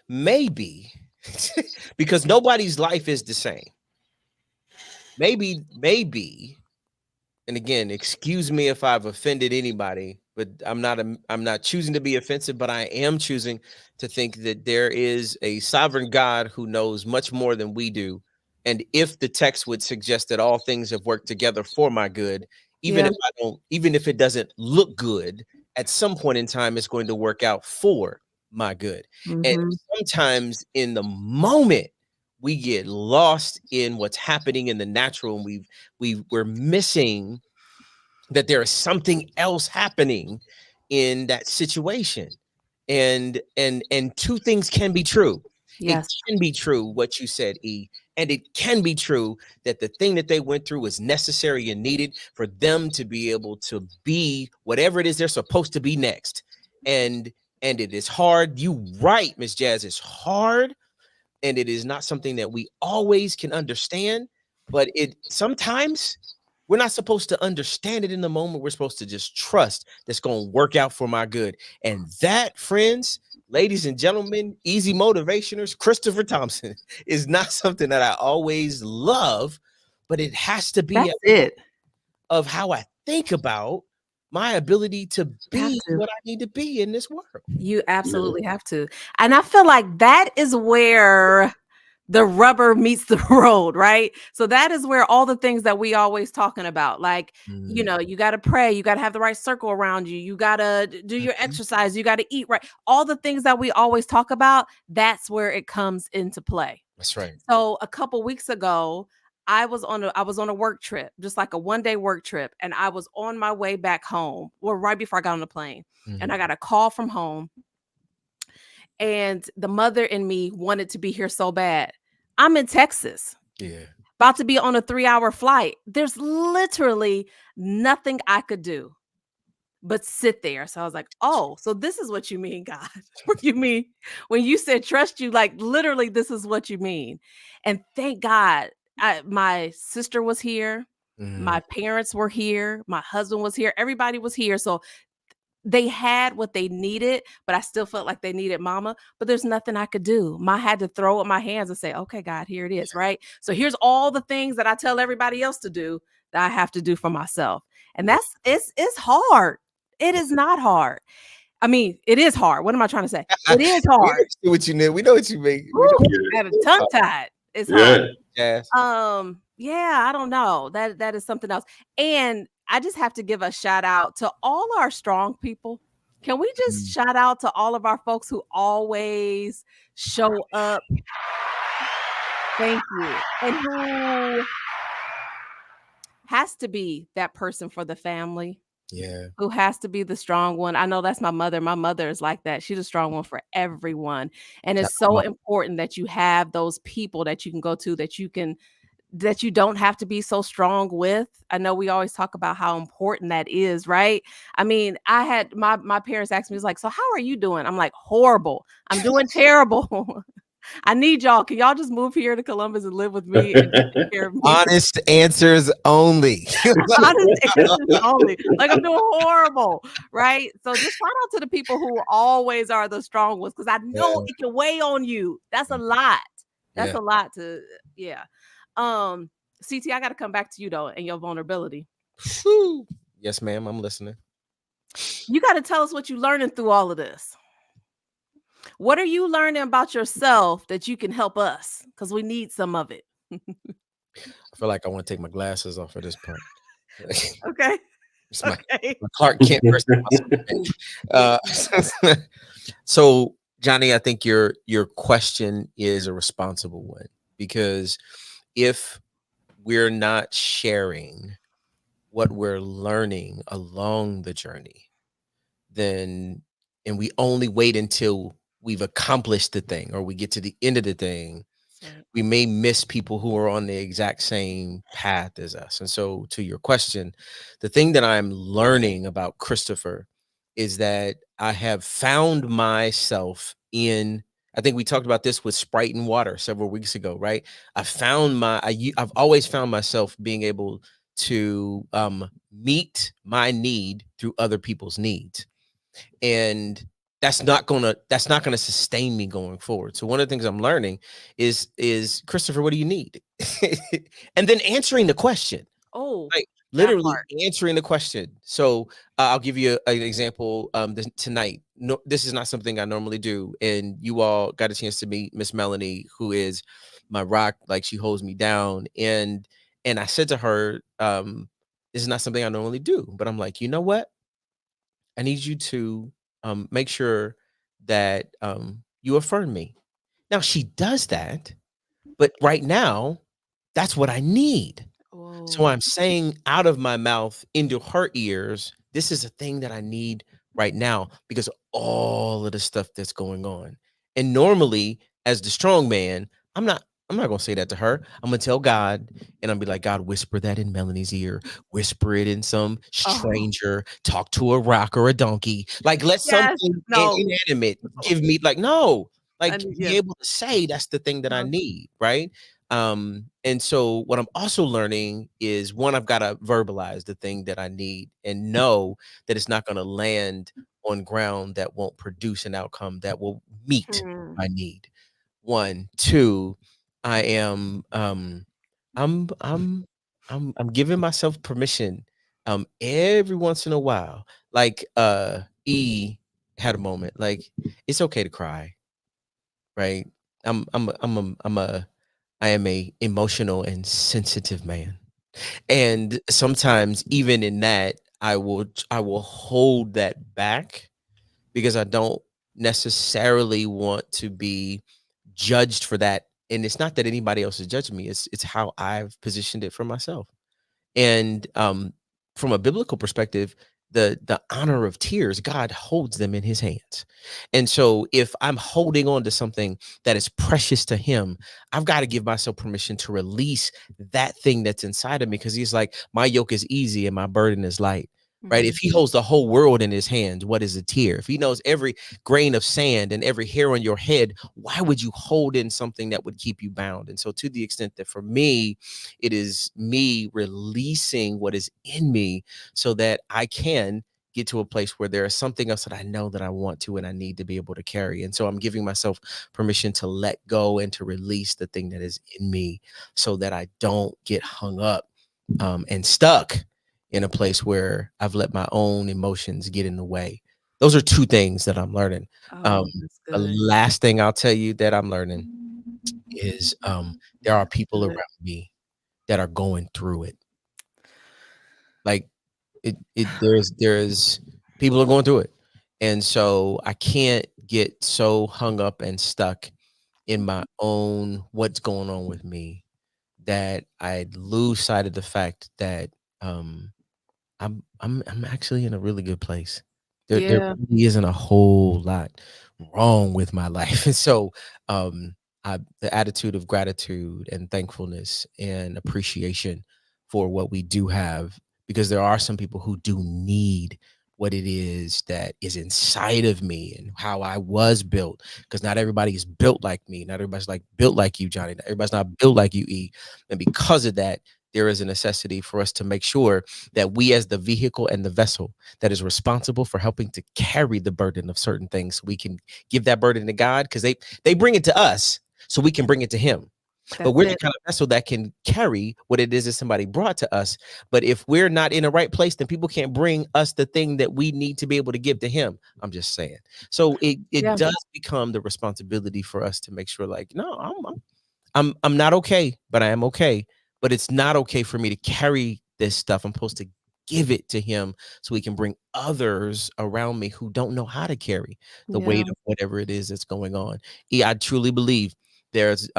Maybe because nobody's life is the same. Maybe, and again, excuse me if I've offended anybody, but I'm not choosing to be offensive, but I am choosing to think that there is a sovereign God who knows much more than we do. And if the text would suggest that all things have worked together for my good, even if it doesn't look good, at some point in time, it's going to work out for my good. And sometimes in the moment, we get lost in what's happening in the natural, and we're missing that there is something else happening in that situation. And two things can be true. Yes. It can be true what you said, E, and it can be true that the thing that they went through was necessary and needed for them to be able to be whatever it is they're supposed to be next. And it is hard. You right, Miss Jazz, it's hard. And it is not something that we always can understand, but sometimes we're not supposed to understand it in the moment. We're supposed to just trust that's going to work out for my good. And that, friends, ladies and gentlemen, easy motivationers, Christopher Thompson, is not something that I always love, but it has to be of how I think about my ability to be what I need to be in this world. You absolutely have to. And I feel like that is where the rubber meets the road, right? So that is where all the things that we always talking about, like, you got to pray, you got to have the right circle around you, you got to do your exercise, you got to eat right. All the things that we always talk about, that's where it comes into play. That's right. So a couple weeks ago, I was on a work trip, just like a one-day work trip. And I was on my way back home, or right before I got on the plane. And I got a call from home. And the mother in me wanted to be here so bad. I'm in Texas. Yeah. About to be on a 3-hour flight. There's literally nothing I could do but sit there. So I was like, oh, so this is what you mean, God. What you mean when you said trust you, like literally this is what you mean. And thank God. My sister was here. My parents were here. My husband was here. Everybody was here. So they had what they needed, but I still felt like they needed mama. But there's nothing I could do. I had to throw up my hands and say, okay, God, here it is, right? So here's all the things that I tell everybody else to do that I have to do for myself. And it's hard. It is not hard. I mean, it is hard. What am I trying to say? It is hard. We know what you mean. We know what you mean. I had a tongue tied. It's hard. Yes. Yeah, I don't know. That is something else. And I just have to give a shout out to all our strong people. Can we just shout out to all of our folks who always show up? Thank you. And who has to be that person for the family? Yeah. Who has to be the strong one? I know that's my mother. My mother is like that. She's a strong one for everyone. And it's so important that you have those people that you can go to, that you don't have to be so strong with. I know we always talk about how important that is, right? I mean, I had my parents ask me, it's like, so how are you doing? I'm like, horrible. I'm doing terrible. I need y'all. Can y'all just move here to Columbus and live with me and just take care of me? Honest answers only. Honest answers only. Like I'm doing horrible, right? So just shout out to the people who always are the strong ones, because I know it can weigh on you. That's a lot. That's Yeah. a lot to, yeah. CT, I got to come back to you though, and your vulnerability. Whew. Yes, ma'am. I'm listening. You got to tell us what you're learning through all of this. What are you learning about yourself that you can help us? Because we need some of it. I feel like I want to take my glasses off at this point. Okay. It's my Okay. Clark Kent version. So, Johnny, I think your question is a responsible one, because if we're not sharing what we're learning along the journey, then, and we only wait until we've accomplished the thing or we get to the end of the thing, Right. we may miss people who are on the exact same path as us. And so, to your question, the thing that I'm learning about Christopher is that I have found myself in, I think we talked about this with Sprite and water several weeks ago, right? I've always found myself being able to meet my need through other people's needs. And that's not gonna sustain me going forward. So one of the things I'm learning is Christopher, what do you need? And then answering the question, Oh, like that literally part. answering the question. So I'll give you an example. Tonight, no, this is not something I normally do, and you all got a chance to meet Miss Melanie, who is my rock. Like, she holds me down, and I said to her, this is not something I normally do, but I'm like, you know what? I need you to make sure that you affirm me. Now, she does that, but right now, that's what I need. So Oh. I'm saying out of my mouth into her ears, this is a thing that I need right now because of all of the stuff that's going on. And normally, as the strong man, I'm not gonna say that to her. I'm gonna tell God, and I'm be like, God, whisper that in Melanie's ear, whisper it in some Oh. stranger, talk to a rock or a donkey. Like, let Yes. something No. inanimate give me, like, no, I like, need, be yeah. able to say that's the thing that I Uh-huh. need, right? And so what I'm also learning is, one, I've got to verbalize the thing that I need and know that it's not going to land on ground that won't produce an outcome that will meet Hmm. my need. One, two, I am I'm I'm I'm giving myself permission every once in a while. Like E had a moment. Like, it's okay to cry, right? I am a emotional and sensitive man. And sometimes even in that, I will hold that back because I don't necessarily want to be judged for that. And it's not that anybody else is judging me. It's how I've positioned it for myself. And from a biblical perspective, the honor of tears, God holds them in his hands. And so if I'm holding on to something that is precious to him, I've got to give myself permission to release that thing that's inside of me, because he's like, my yoke is easy and my burden is light. Right? If he holds the whole world in his hands, what is a tear? If he knows every grain of sand and every hair on your head, why would you hold in something that would keep you bound? And so, to the extent that for me, it is me releasing what is in me so that I can get to a place where there is something else that I know that I want to and I need to be able to carry. And so I'm giving myself permission to let go and to release the thing that is in me so that I don't get hung up and stuck in a place where I've let my own emotions get in the way. Those are two things that I'm learning. Oh, that's The good. last thing I'll tell you that I'm learning is there are people Good. around me that are going through it. Like, there's people are going through it. And so I can't get so hung up and stuck in my own what's going on with me that I lose sight of the fact that I'm actually in a really good place. There Yeah. really isn't a whole lot wrong with my life. And so the attitude of gratitude and thankfulness and appreciation for what we do have, because there are some people who do need what it is that is inside of me and how I was built. Because not everybody is built like me. Not everybody's like built like you, Johnny. Not everybody's not built like you, E. And because of that, there is a necessity for us to make sure that we, as the vehicle and the vessel that is responsible for helping to carry the burden of certain things, we can give that burden to God, because they bring it to us so we can bring it to him. But we're the kind of vessel that can carry what it is that somebody brought to us. But if we're not in the right place, then people can't bring us the thing that we need to be able to give to him. I'm just saying. So it does become the responsibility for us to make sure, like, no, I'm not okay, but I am okay. But it's not okay for me to carry this stuff. I'm supposed to give it to him so he can bring others around me who don't know how to carry the weight of whatever it is that's going on. I truly believe there's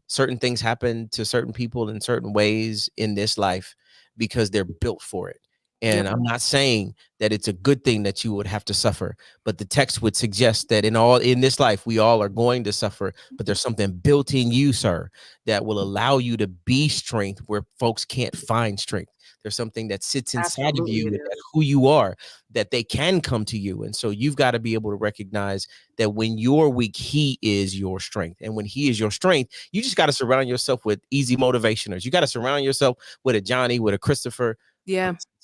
certain things happen to certain people in certain ways in this life because they're built for it. And I'm not saying that it's a good thing that you would have to suffer, but the text would suggest that in this life, we all are going to suffer, but there's something built in you, sir, that will allow you to be strength where folks can't find strength. There's something that sits inside of you, that who you are, that they can come to you. And so you've got to be able to recognize that when you're weak, he is your strength. And when he is your strength, you just got to surround yourself with easy motivationers. You got to surround yourself with a Johnny, with a Christopher,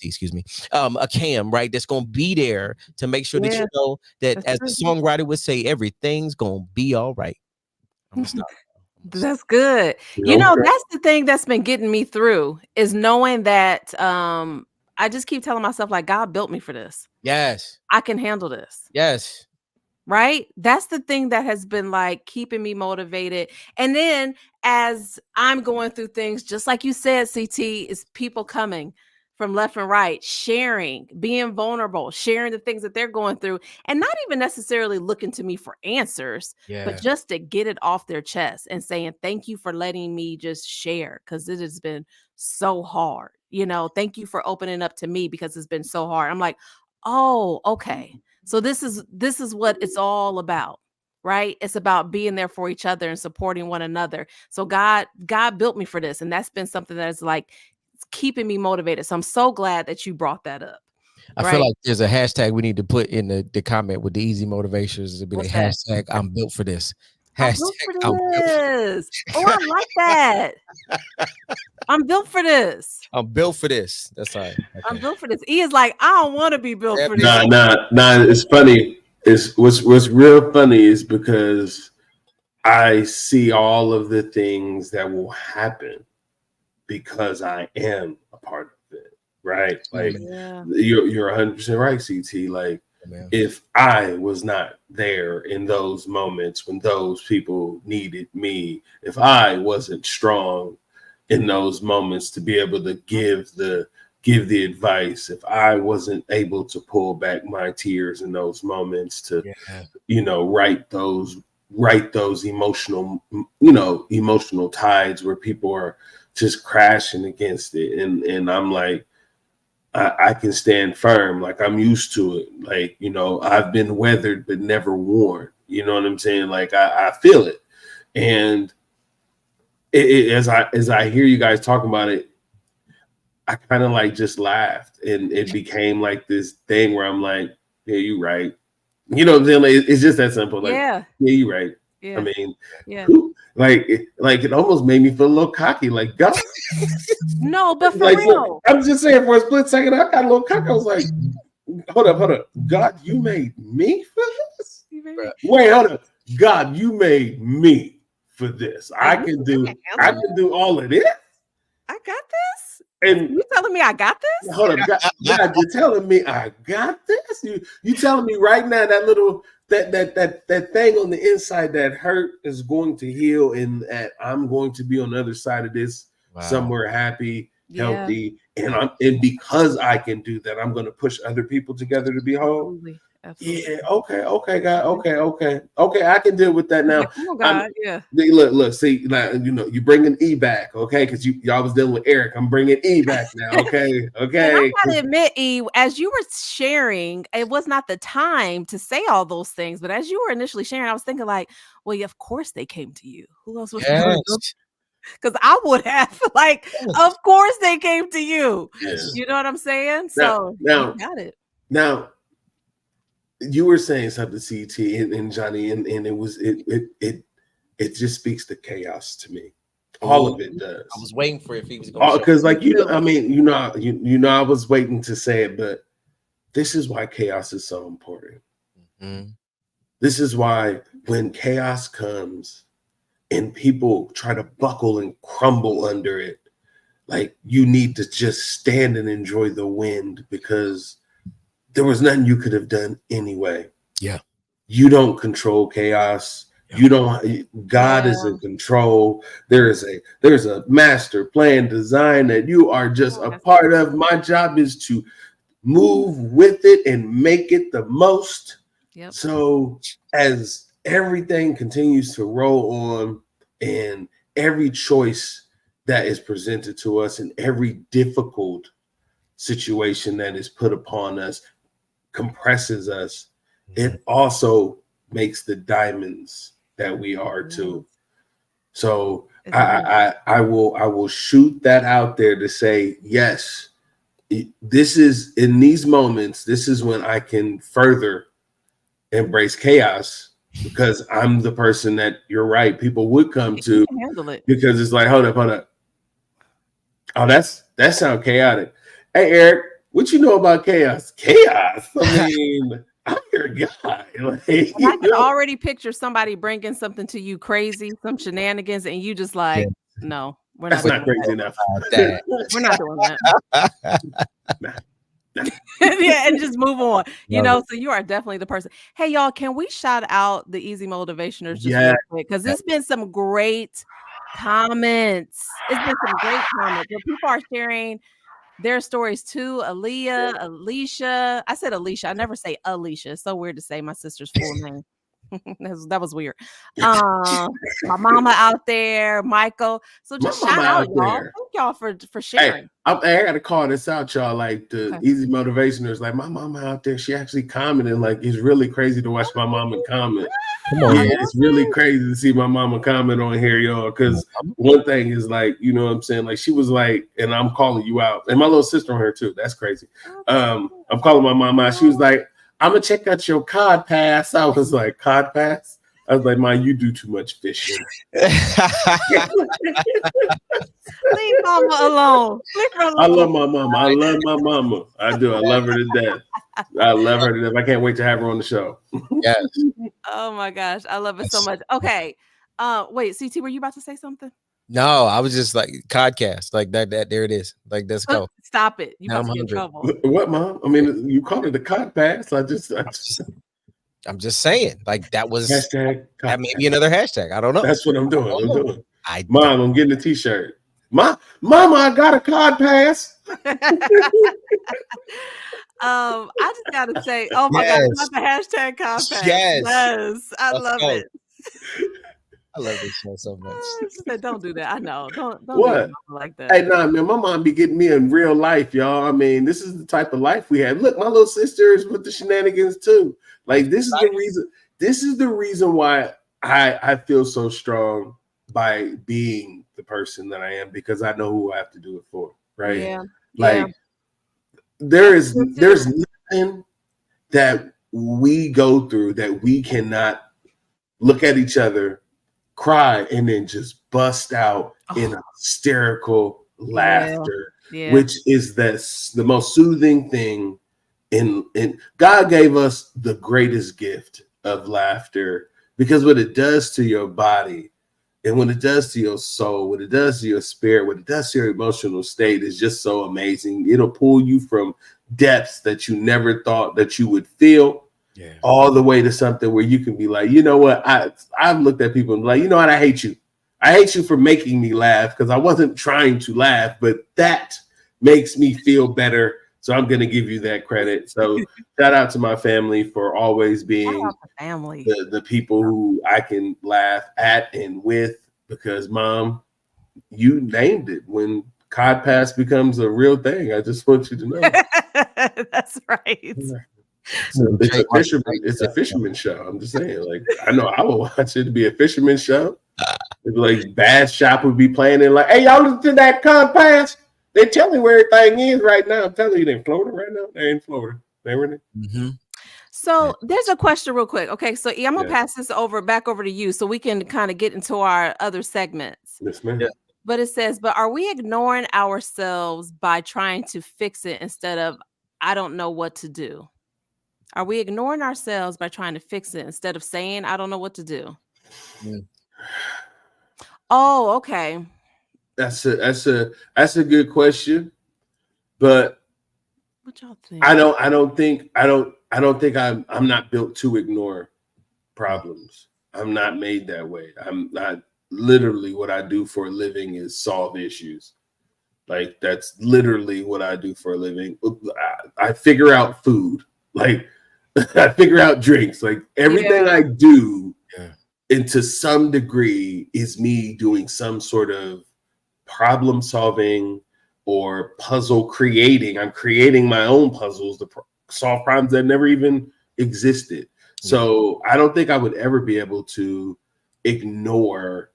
excuse me, a Cam, right? That's going to be there to make sure that you know that, as the songwriter would say, everything's going to be all right. I'm gonna stop. That's good. You know, that's the thing that's been getting me through, is knowing that I just keep telling myself, like, God built me for this. Yes. I can handle this. Yes. Right? That's the thing that has been like keeping me motivated. And then as I'm going through things, just like you said, CT, is people coming from left and right, sharing, being vulnerable, sharing the things that they're going through, and not even necessarily looking to me for answers, but just to get it off their chest and saying, thank you for letting me just share, because it has been so hard. You know, thank you for opening up to me because it's been so hard. I'm like, oh, okay. So this is what it's all about, right? It's about being there for each other and supporting one another. So God built me for this, and that's been something that's like keeping me motivated. So I'm so glad that you brought that up. I feel like there's a hashtag we need to put in the comment with the easy motivations. It'd be the hashtag I'm built for this. Hashtag I'm built for this. Oh, I like that. I'm built for this. I'm built for this. That's all right. Okay. I'm built for this. E is like, I don't want to be built for this. Nah. It's funny. It's what's real funny is because I see all of the things that will happen because I am a part of it. Right? Like you're 100% right, CT. Like if I was not there in those moments when those people needed me, if I wasn't strong in those moments to be able to give the advice, if I wasn't able to pull back my tears in those moments to write those emotional tides where people are just crashing against it, and I'm like, I can stand firm. Like, I'm used to it. Like, I've been weathered but never worn. You know what I'm saying? Like, I feel it. And as I hear you guys talking about it, I kind of like just laughed, and it became like this thing where I'm like, yeah, you're right. You know what I'm saying? Like, it's just that simple. Like, yeah, you're right. Yeah. I mean, like it almost made me feel a little cocky. Like, God. No, but for like, real. I'm just saying, for a split second, I got a little cocky. I was like, hold up. God, you made me for this? Wait, hold up. God, you made me for this. I can do all of this. I got this. And you telling me I got this? Hold up, God, you're telling me I got this? You telling me right now that little that thing on the inside that hurt is going to heal, and that I'm going to be on the other side of this somewhere happy, healthy, and because I can do that, I'm going to push other people together to be whole. Absolutely. Yeah. Okay, God. Okay. I can deal with that now. Oh God. Look. See, like, you bringing E back, okay? Because y'all was dealing with Eric. I'm bringing E back now, okay. Okay. And I gotta admit, E, as you were sharing, it was not the time to say all those things. But as you were initially sharing, I was thinking, like, well, yeah, of course they came to you. Who else was going to? Because I would have, like, of course they came to you. Yes. You know what I'm saying? So now you got it. Now, you were saying something, CT and Johnny, and it just speaks to chaos to me. All of it does. I was waiting for if he was going to because I mean, I was waiting to say it, but this is why chaos is so important. Mm-hmm. This is why when chaos comes and people try to buckle and crumble under it, like you need to just stand and enjoy the wind, because there was nothing you could have done anyway. Yeah. You don't control chaos. You don't. God is in control. There's a master plan design that you are just a part of. My job is to move with it and make it the most. Yep. So as everything continues to roll on, and every choice that is presented to us and every difficult situation that is put upon us compresses us, it also makes the diamonds that we are too. So I will shoot that out there to say, yes, this is in these moments, this is when I can further embrace chaos, because I'm the person that you're right, people would come to handle it, because it's like, hold up. Oh, that sounds chaotic. Hey, Eric, what you know about chaos? Chaos. I mean, I'm your guy. Like, I can already picture somebody bringing something to you crazy, some shenanigans, and you just like, no, we're that's not crazy enough. We're not doing that. Yeah, and just move on. So you are definitely the person. Hey, y'all, can we shout out the Easy Motivationers just real quick? Because there's been some great comments. It's been some great comments where people are sharing their stories too. Alicia. I said Alicia. I never say Alicia. It's so weird to say my sister's full name. That was weird. My mama out there, Michael. So just shout out, y'all. Thank y'all for sharing. Hey, I gotta call this out, y'all. Like the Easy Motivationers, like my mama out there, she actually commented. Like, it's really crazy to watch my mama comment. Come on, it's really crazy to see my mama comment on here, y'all. Because one thing is, like, you know what I'm saying? Like, she was like, and I'm calling you out, and my little sister on here too. That's crazy. I'm calling my mama out. She was like, I'm gonna check out your cod pass. I was like, cod pass? I was like, Mom, you do too much fishing. Leave mama alone. I love my mama. I do. I love her to death. I can't wait to have her on the show. Yes. Oh my gosh, I love it so much. Okay. Wait, CT, were you about to say something? No, I was just like Codcast, like that. There it is. Like, let's go. Stop it! You about to get in trouble. What, Mom? I mean, you called it a Cod Pass. I'm just saying, like, that was hashtag. That may be another hashtag. I don't know. That's what I'm doing. Mom, I'm getting a T-shirt. Mama, I got a Cod Pass. I just gotta say, oh my God, not the hashtag Cod Pass. Yes, I love it. I love this show so much. Don't do that. I know. Don't what? Do like that. Hey, nah, man, my mom be getting me in real life, y'all. I mean, this is the type of life we have. Look, my little sister is with the shenanigans too. Like, this is the reason. This is the reason why I feel so strong by being the person that I am, because I know who I have to do it for. Right? Yeah. Like, there's nothing that we go through that we cannot look at each other, cry, and then just bust out in hysterical laughter, which is the most soothing thing. And God gave us the greatest gift of laughter, because what it does to your body, and what it does to your soul, what it does to your spirit, what it does to your emotional state is just so amazing. It'll pull you from depths that you never thought that you would feel. Yeah. All the way to something where you can be like, you know what? I've looked at people and be like, you know what? I hate you. I hate you for making me laugh, because I wasn't trying to laugh, but that makes me feel better. So I'm going to give you that credit. So shout out to my family for always being the people who I can laugh at and with, because Mom, you named it. When Cod Pass becomes a real thing, I just want you to know. That's right. It's a fisherman show. I'm just saying, like, I know I would watch it to be a fisherman show. Like, Bass Shop would be playing it, like, hey, y'all listen to that Cod Pass? They tell me where everything is right now. I'm telling you, they're in Florida right now. They're in Florida. They were in it. Mm-hmm. So there's a question real quick. Okay, so I'm gonna Yeah. pass this back over to you so we can kind of get into our other segments. Yes, ma'am. Yeah. But it says, but are we ignoring ourselves by trying to fix it instead of I don't know what to do? Are we ignoring ourselves by trying to fix it instead of saying I don't know what to do? Mm. Oh, okay. That's a good question, but What y'all think? I don't think I'm not built to ignore problems. I'm not made that way. I'm not. Literally what I do for a living is solve issues. Like that's literally what I do for a living. I figure out food. Like I figure out drinks. Like everything I do, and to some degree, is me doing some sort of problem solving or puzzle creating. I'm creating my own puzzles to solve problems that never even existed. So I don't think I would ever be able to ignore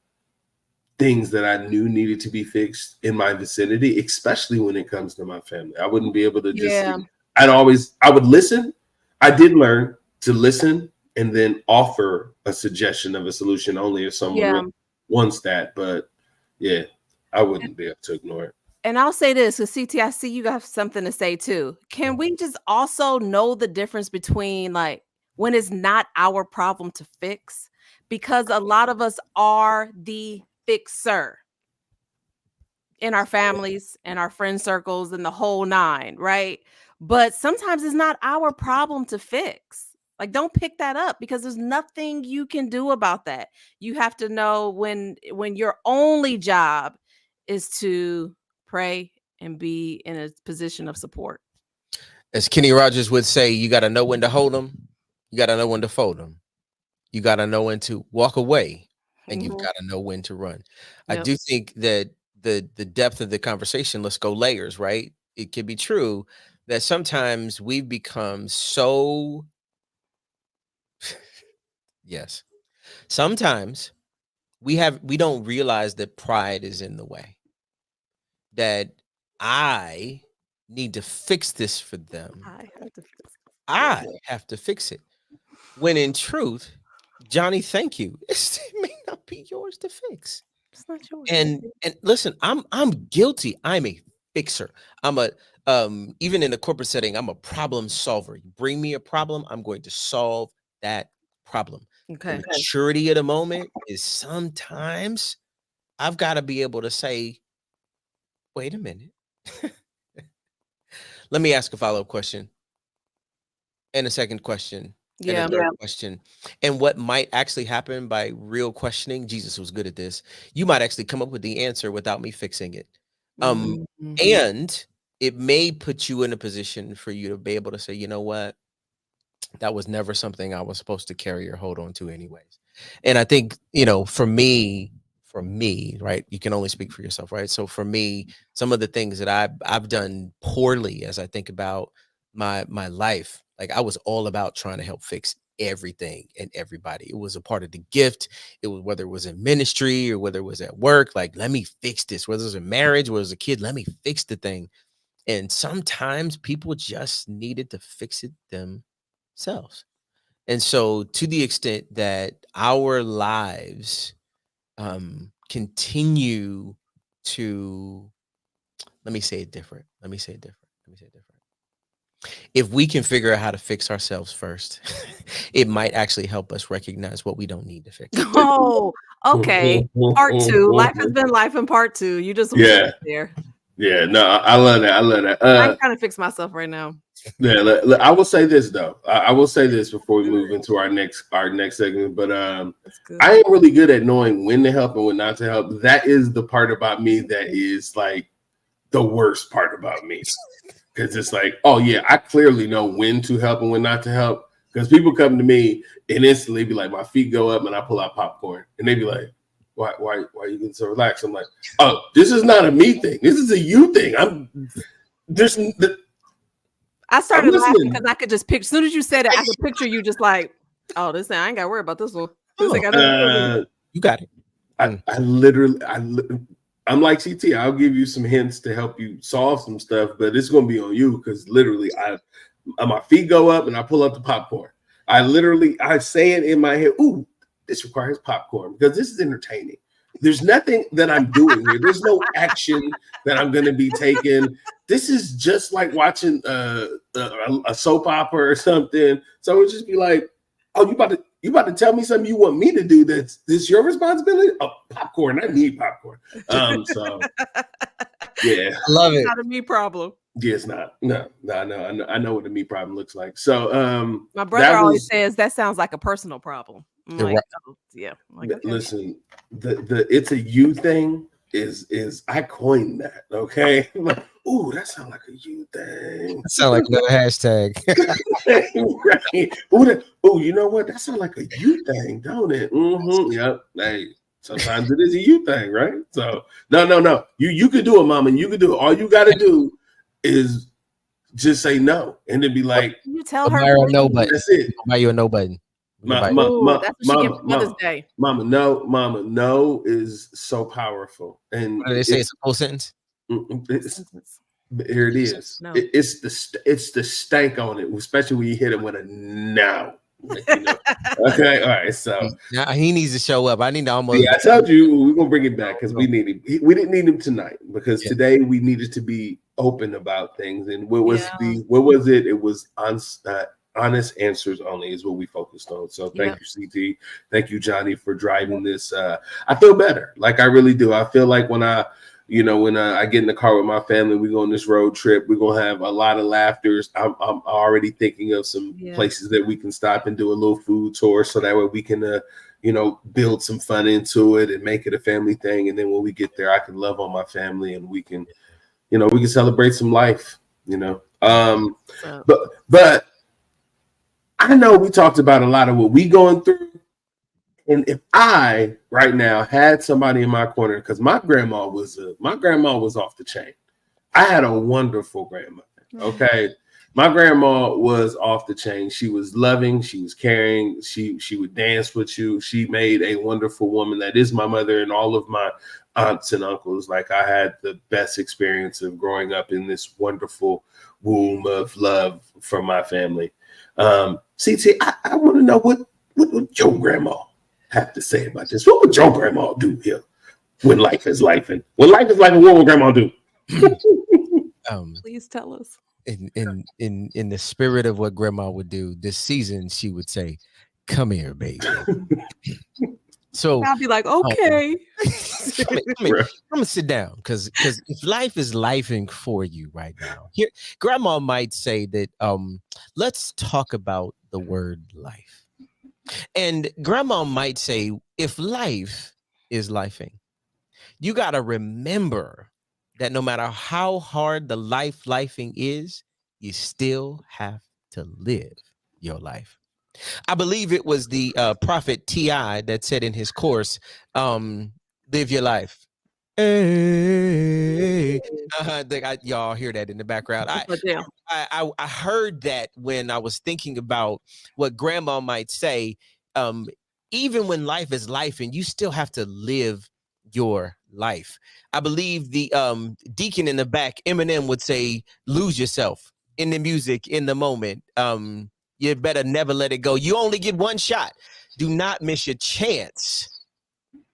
things that I knew needed to be fixed in my vicinity, especially when it comes to my family. I wouldn't be able to just, I would listen. I did learn to listen and then offer a suggestion of a solution only if someone really wants that. But yeah, I wouldn't be able to ignore it. And I'll say this, because CT, I see you have something to say too. Can we just also know the difference between like when it's not our problem to fix? Because a lot of us are the fixer in our families and our friend circles and the whole nine, right? But sometimes it's not our problem to fix. Like, don't pick that up because there's nothing you can do about that. You have to know when your only job is to pray and be in a position of support. As Kenny Rogers would say, you got to know when to hold them. You got to know when to fold them. You got to know when to walk away, and you've got to know when to run. I do think that the depth of the conversation, let's go layers, right? It can be true that sometimes we've become so yes. Sometimes we don't realize that pride is in the way. That I need to fix this for them. I have to fix it. When in truth, Johnny, thank you. It may not be yours to fix. It's not yours. And listen, I'm guilty. I'm a fixer. I'm a even in the corporate setting, I'm a problem solver. You bring me a problem, I'm going to solve that problem. Okay. The maturity of the moment is sometimes I've got to be able to say, wait a minute. Let me ask a follow-up question. And a second question. And a third question. And what might actually happen by real questioning, Jesus was good at this. You might actually come up with the answer without me fixing it. And it may put you in a position for you to be able to say, you know what? That was never something I was supposed to carry or hold on to anyways. And I think, for me, right? You can only speak for yourself, right? So for me, some of the things that I've done poorly as I think about my life, like I was all about trying to help fix everything and everybody. It was a part of the gift. It was whether it was in ministry or whether it was at work, like let me fix this, whether it was in marriage, whether it was a kid, let me fix the thing. And sometimes people just needed to fix it themselves. And so to the extent that our lives continue to, let me say it different. If we can figure out how to fix ourselves first, it might actually help us recognize what we don't need to fix. Oh, okay. Part 2. Life has been life in part 2. You just there. Yeah, no, I love that. I'm trying to fix myself right now. Yeah, I will say this though. I will say this before we move into our next segment. But I am really good at knowing when to help and when not to help. That is the part about me that is like the worst part about me. Because it's like, oh yeah, I clearly know when to help and when not to help. Because people come to me and instantly be like, my feet go up and I pull out popcorn, and they be like, why are you getting so relaxed? I'm like, oh, this is not a me thing. This is a you thing. I started laughing because I could just picture. As soon as you said it, I could picture you just like, oh, this thing, I ain't got to worry about this one. You got it. I'm like CT. I'll give you some hints to help you solve some stuff, but it's gonna be on you because literally, my feet go up and I pull up the popcorn. I say it in my head. Ooh, this requires popcorn because this is entertaining. There's nothing that I'm doing here. There's no action that I'm going to be taking. This is just like watching a soap opera or something. So it'd just be like, oh, you about to tell me something you want me to do? That's this your responsibility? Oh, popcorn. I need popcorn. So yeah, I love it. It's not a me problem. Yeah, it's not. No. I know what the me problem looks like. So my brother always says that sounds like a personal problem. I'm like, right. oh, yeah. I'm like, okay. Listen, the it's a you thing is I coined that. Okay, I'm like, ooh, that sounds like a you thing. That sound like another hashtag. Right. Oh, you know what? That sounds like a you thing, don't it? Mm-hmm. Yep. Hey, sometimes it is a you thing, right? So no. You could do it, mama. You could do it. All you got to do is just say no, and then be like, you tell buy her her a no button. that's it. Buy you a no button. that's what she gets for Mother's Day. Mama, no is so powerful. And What do they say? It's a full sentence. Here it is. No. It's the stank on it, especially when you hit it with a no. Like, you know. Okay, all right. So now he needs to show up. I need to almost. Yeah, I told you we're gonna bring it back because we need him. We didn't need him tonight because today we needed to be open about things. And what was it? It was honest answers only is what we focused on. So thank you, CT. Thank you, Johnny, for driving this. I feel better. Like I really do. I feel like when I get in the car with my family, we go on this road trip, we're going to have a lot of laughters. I'm already thinking of some places that we can stop and do a little food tour. So that way we can, build some fun into it and make it a family thing. And then when we get there, I can love on my family and we can celebrate some life, but I know we talked about a lot of what we going through. And if I right now had somebody in my corner, because my grandma was off the chain. I had a wonderful grandmother. Okay. My grandma was off the chain. She was loving, she was caring, she would dance with you. She made a wonderful woman that is my mother and all of my aunts and uncles. Like I had the best experience of growing up in this wonderful womb of love from my family. CT, I want to know what your grandma have to say about this. What would your grandma do here when life is life? And when life is life, what would grandma do? Please tell us. In the spirit of what grandma would do this season, she would say, "Come here, baby." So I'll be like, okay. come here, sit down, because if life is lifing for you right now, here, grandma might say that let's talk about the word life. And grandma might say, if life is lifing, you got to remember that no matter how hard the lifing is, you still have to live your life. I believe it was the prophet T.I. that said in his course, live your life. Hey. Y'all hear that in the background. I heard that when I was thinking about what grandma might say. Even when life is life and you still have to live your life. I believe the deacon in the back, Eminem, would say, lose yourself in the music, in the moment. You better never let it go. You only get one shot. Do not miss your chance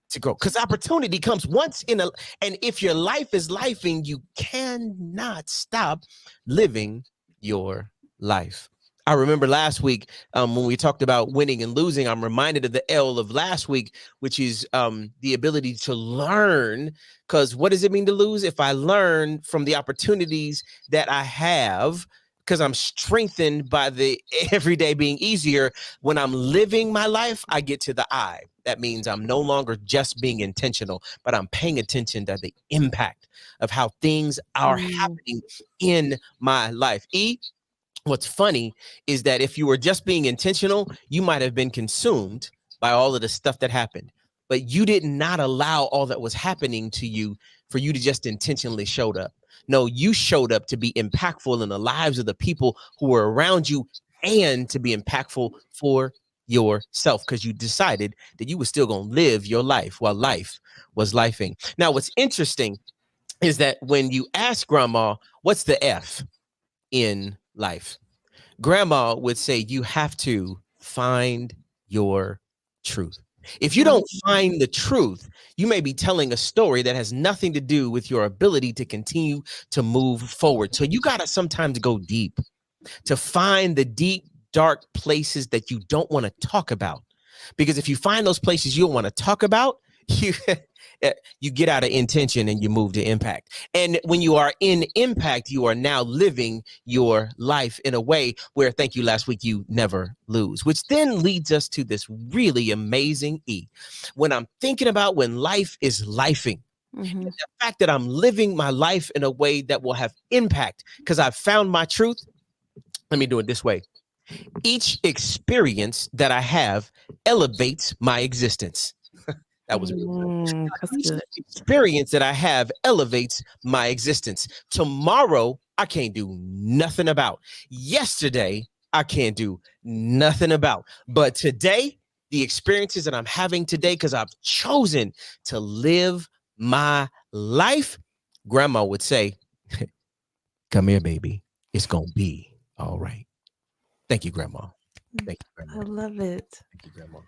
to grow, because opportunity comes once in a, and if your life is lifing, you cannot stop living your life. I remember last week when we talked about winning and losing, I'm reminded of the L of last week, which is the ability to learn. Because what does it mean to lose? If I learn from the opportunities that I have, because I'm strengthened by the everyday being easier. When I'm living my life, I get to the I. That means I'm no longer just being intentional, but I'm paying attention to the impact of how things are happening in my life. What's funny is that if you were just being intentional, you might have been consumed by all of the stuff that happened, but you did not allow all that was happening to you for you to just intentionally showed up. No, you showed up to be impactful in the lives of the people who were around you and to be impactful for yourself, because you decided that you were still going to live your life while life was lifing. Now, what's interesting is that when you ask grandma, what's the F in life? Grandma would say you have to find your truth. If you don't find the truth, you may be telling a story that has nothing to do with your ability to continue to move forward. So you got to sometimes go deep to find the deep, dark places that you don't want to talk about. Because if you find those places you don't want to talk about, you get out of intention and you move to impact. And when you are in impact, you are now living your life in a way where, thank you last week, you never lose, which then leads us to this really amazing E. When I'm thinking about when life is lifing, the fact that I'm living my life in a way that will have impact because I've found my truth. Let me do it this way. Each experience that I have elevates my existence. That was each experience that I have elevates my existence. Tomorrow, I can't do nothing about. Yesterday, I can't do nothing about. But today, the experiences that I'm having today, because I've chosen to live my life, Grandma would say, come here, baby. It's going to be all right. Thank you, Grandma. Thank you, Grandma. I love it. Thank you, Grandma.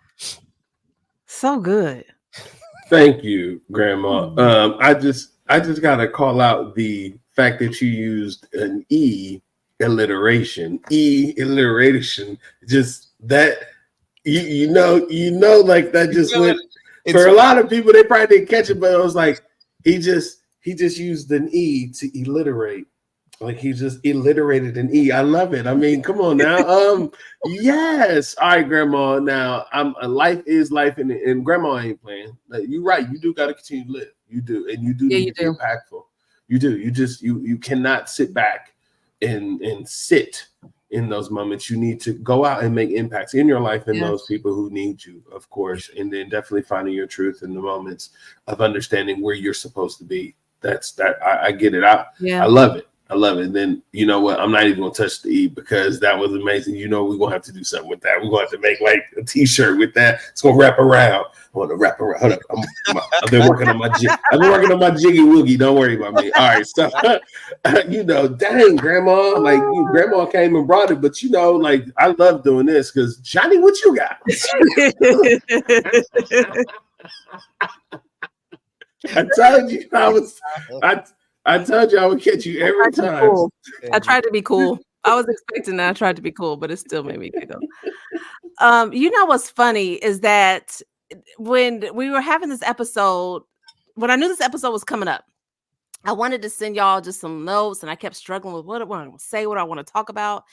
So good. Thank you, Grandma. I just gotta call out the fact that you used an alliteration. Just that you know, like that just went for a lot of people. They probably didn't catch it, but it was like he just used an E to alliterate. Like he just alliterated an E. I love it. I mean, come on now. Yes. All right, Grandma. Now, life is life, and Grandma ain't playing. Like, you're right. You do got to continue to live. You do, and you do need to be impactful. You do. You cannot sit back and sit in those moments. You need to go out and make impacts in your life and those people who need you, of course, and then definitely finding your truth in the moments of understanding where you're supposed to be. I get it. I love it. I love it. And then, you know what? I'm not even going to touch the E because that was amazing. You know, we're going to have to do something with that. We're going to have to make like a t-shirt with that. It's going to wrap around. I want to wrap around. Hold up. I've been working on my jiggy woogie. Don't worry about me. All right. So, you know, dang, Grandma. Like, Grandma came and brought it. But, you know, like, I love doing this because, Johnny, what you got? I told you I told you I would catch you every time. Cool. I tried to be cool. I was expecting that. I tried to be cool, but it still made me giggle. You know what's funny is that when we were having this episode, when I knew this episode was coming up, I wanted to send y'all just some notes, and I kept struggling with what I want to say, what I want to talk about.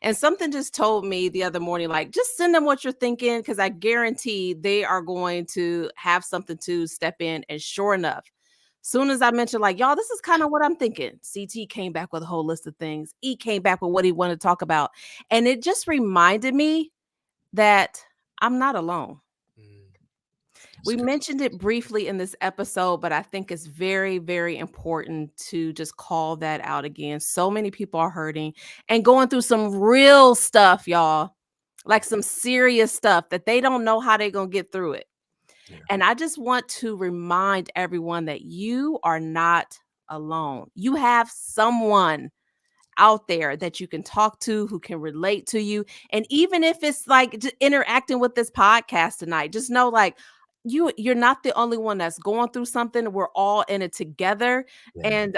And something just told me the other morning, like, just send them what you're thinking, because I guarantee they are going to have something to step in. And sure enough, soon as I mentioned, like, y'all, this is kind of what I'm thinking, CT came back with a whole list of things. E came back with what he wanted to talk about. And it just reminded me that I'm not alone. We mentioned it briefly in this episode, but I think it's very, very important to just call that out again. So many people are hurting and going through some real stuff, y'all, like some serious stuff that they don't know how they're going to get through it. Yeah. And I just want to remind everyone that you are not alone. You have someone out there that you can talk to, who can relate to you. And even if it's like interacting with this podcast tonight, just know, like, you're not the only one that's going through something. We're all in it together. Yeah. And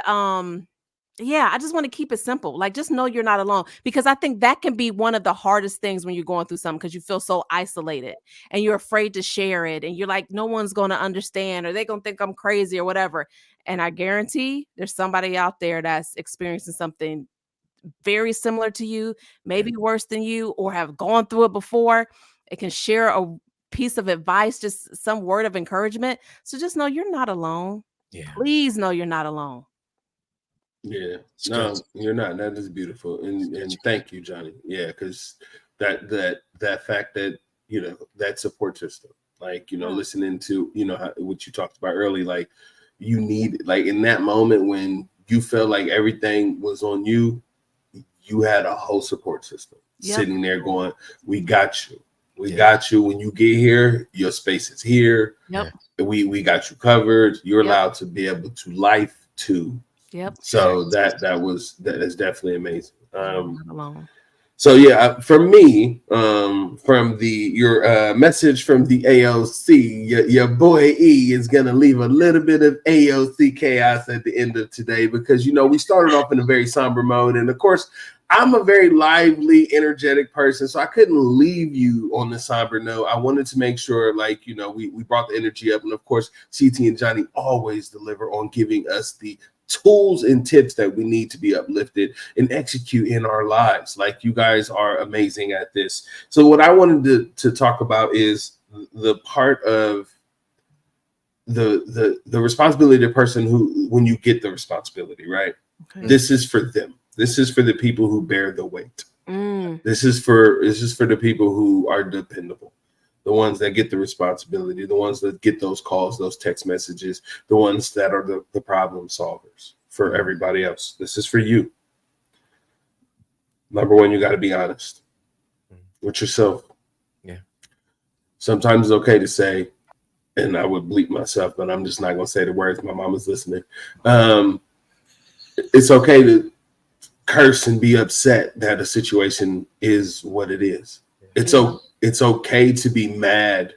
I just want to keep it simple. Like, just know you're not alone, because I think that can be one of the hardest things when you're going through something, because you feel so isolated and you're afraid to share it. And you're like, no one's going to understand, or they're going to think I'm crazy or whatever. And I guarantee there's somebody out there that's experiencing something very similar to you, maybe worse than you, or have gone through it before. It can share a piece of advice, just some word of encouragement. So just know you're not alone. Yeah. Please know you're not alone. Yeah, no, you're not. That is beautiful, and thank you, Johnny. Yeah, because that fact that, you know, that support system, like, you know, listening to, you know, what you talked about early, like, you need, like, in that moment when you felt like everything was on you, you had a whole support system sitting there going, "We got you. We got you. When you get here, your space is here. Yep. We got you covered. You're allowed to be able to life too." Yep. So that is definitely amazing. So yeah, for me, from your message from the AOC, your boy E is gonna leave a little bit of AOC chaos at the end of today because we started off in a very somber mode, and of course, I'm a very lively, energetic person, so I couldn't leave you on the somber note. I wanted to make sure, we brought the energy up, and of course, CT and Johnny always deliver on giving us the tools and tips that we need to be uplifted and execute in our lives. Like, you guys are amazing at this. So what I wanted to talk about is the part of the responsibility of the person who, when you get the responsibility, right? Okay. This is for them. This is for the people who bear the weight. This is for the people who are dependable. The ones that get the responsibility, the ones that get those calls, those text messages, the ones that are the problem solvers for everybody else. This is for you. Number one, you got to be honest with yourself. Yeah. Sometimes it's okay to say, and I would bleep myself, but I'm just not going to say the words. My mama's listening. It's okay to curse and be upset that a situation is what it is. It's okay to be mad.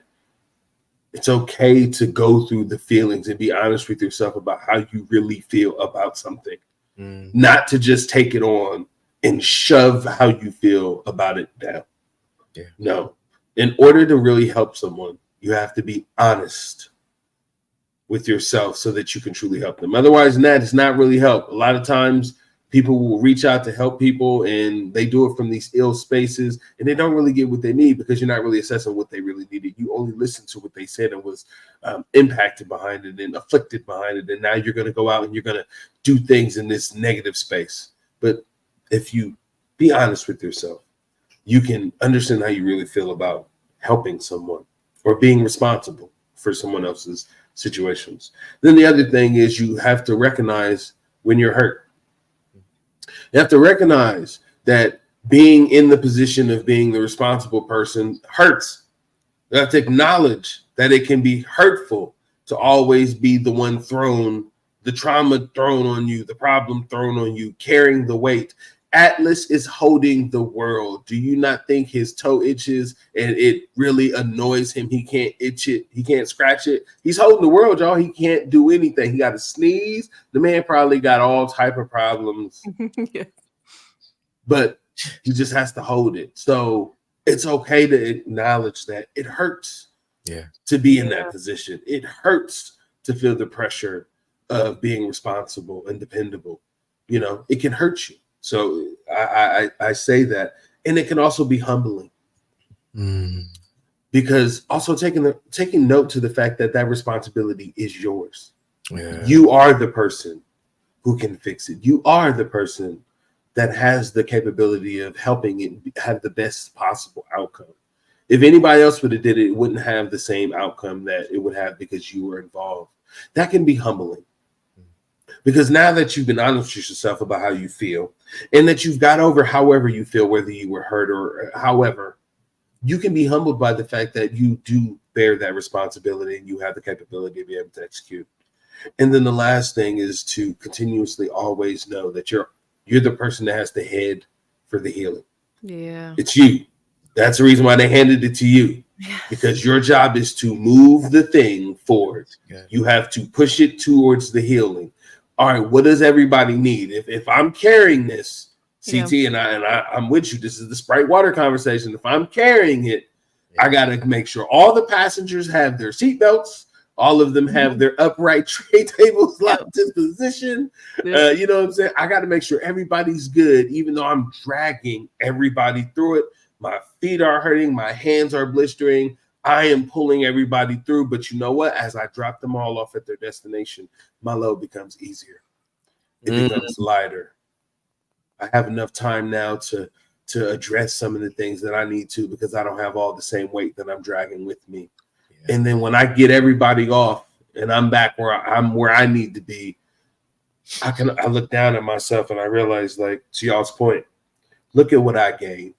It's okay to go through the feelings and be honest with yourself about how you really feel about something. Not to just take it on and shove how you feel about it down. Yeah. No. In order to really help someone, you have to be honest with yourself so that you can truly help them. Otherwise than that, it's not really help. A lot of times people will reach out to help people and they do it from these ill spaces and they don't really get what they need because you're not really assessing what they really needed. You only listened to what they said and was impacted behind it and afflicted behind it. And now you're going to go out and you're going to do things in this negative space. But if you be honest with yourself, you can understand how you really feel about helping someone or being responsible for someone else's situations. Then the other thing is you have to recognize when you're hurt. You have to recognize that being in the position of being the responsible person hurts. You have to acknowledge that it can be hurtful to always be the one the trauma thrown on you, the problem thrown on you, carrying the weight. Atlas is holding the world. Do you not think his toe itches and it really annoys him? He can't itch it. He can't scratch it. He's holding the world, y'all. He can't do anything. He got to sneeze. The man probably got all type of problems. Yeah. But he just has to hold it. So it's okay to acknowledge that it hurts to be in that position. It hurts to feel the pressure of being responsible and dependable. It can hurt you. So I say that, and it can also be humbling because also taking note to the fact that responsibility is yours. Yeah. You are the person who can fix it. You are the person that has the capability of helping it have the best possible outcome. If anybody else would have did it, it wouldn't have the same outcome that it would have because you were involved. That can be humbling. Because now that you've been honest with yourself about how you feel and that you've got over however you feel, whether you were hurt or however, you can be humbled by the fact that you do bear that responsibility and you have the capability to be able to execute. And then the last thing is to continuously always know that you're the person that has the head for the healing. Yeah. It's you. That's the reason why they handed it to you. Yes. Because your job is to move the thing forward. Yeah. You have to push it towards the healing. All right, what does everybody need? If I'm carrying this, CT, and I'm with you, this is the Sprite water conversation. If I'm carrying it, I got to make sure all the passengers have their seatbelts. All of them have their upright tray tables locked in position. You know what I'm saying? I got to make sure everybody's good, even though I'm dragging everybody through it. My feet are hurting. My hands are blistering. I am pulling everybody through, but you know what? As I drop them all off at their destination, my load becomes easier. It becomes lighter. I have enough time now to address some of the things that I need to because I don't have all the same weight that I'm dragging with me. Yeah. And then when I get everybody off and I'm back where I need to be, I look down at myself and I realize, like, to y'all's point, look at what I gained.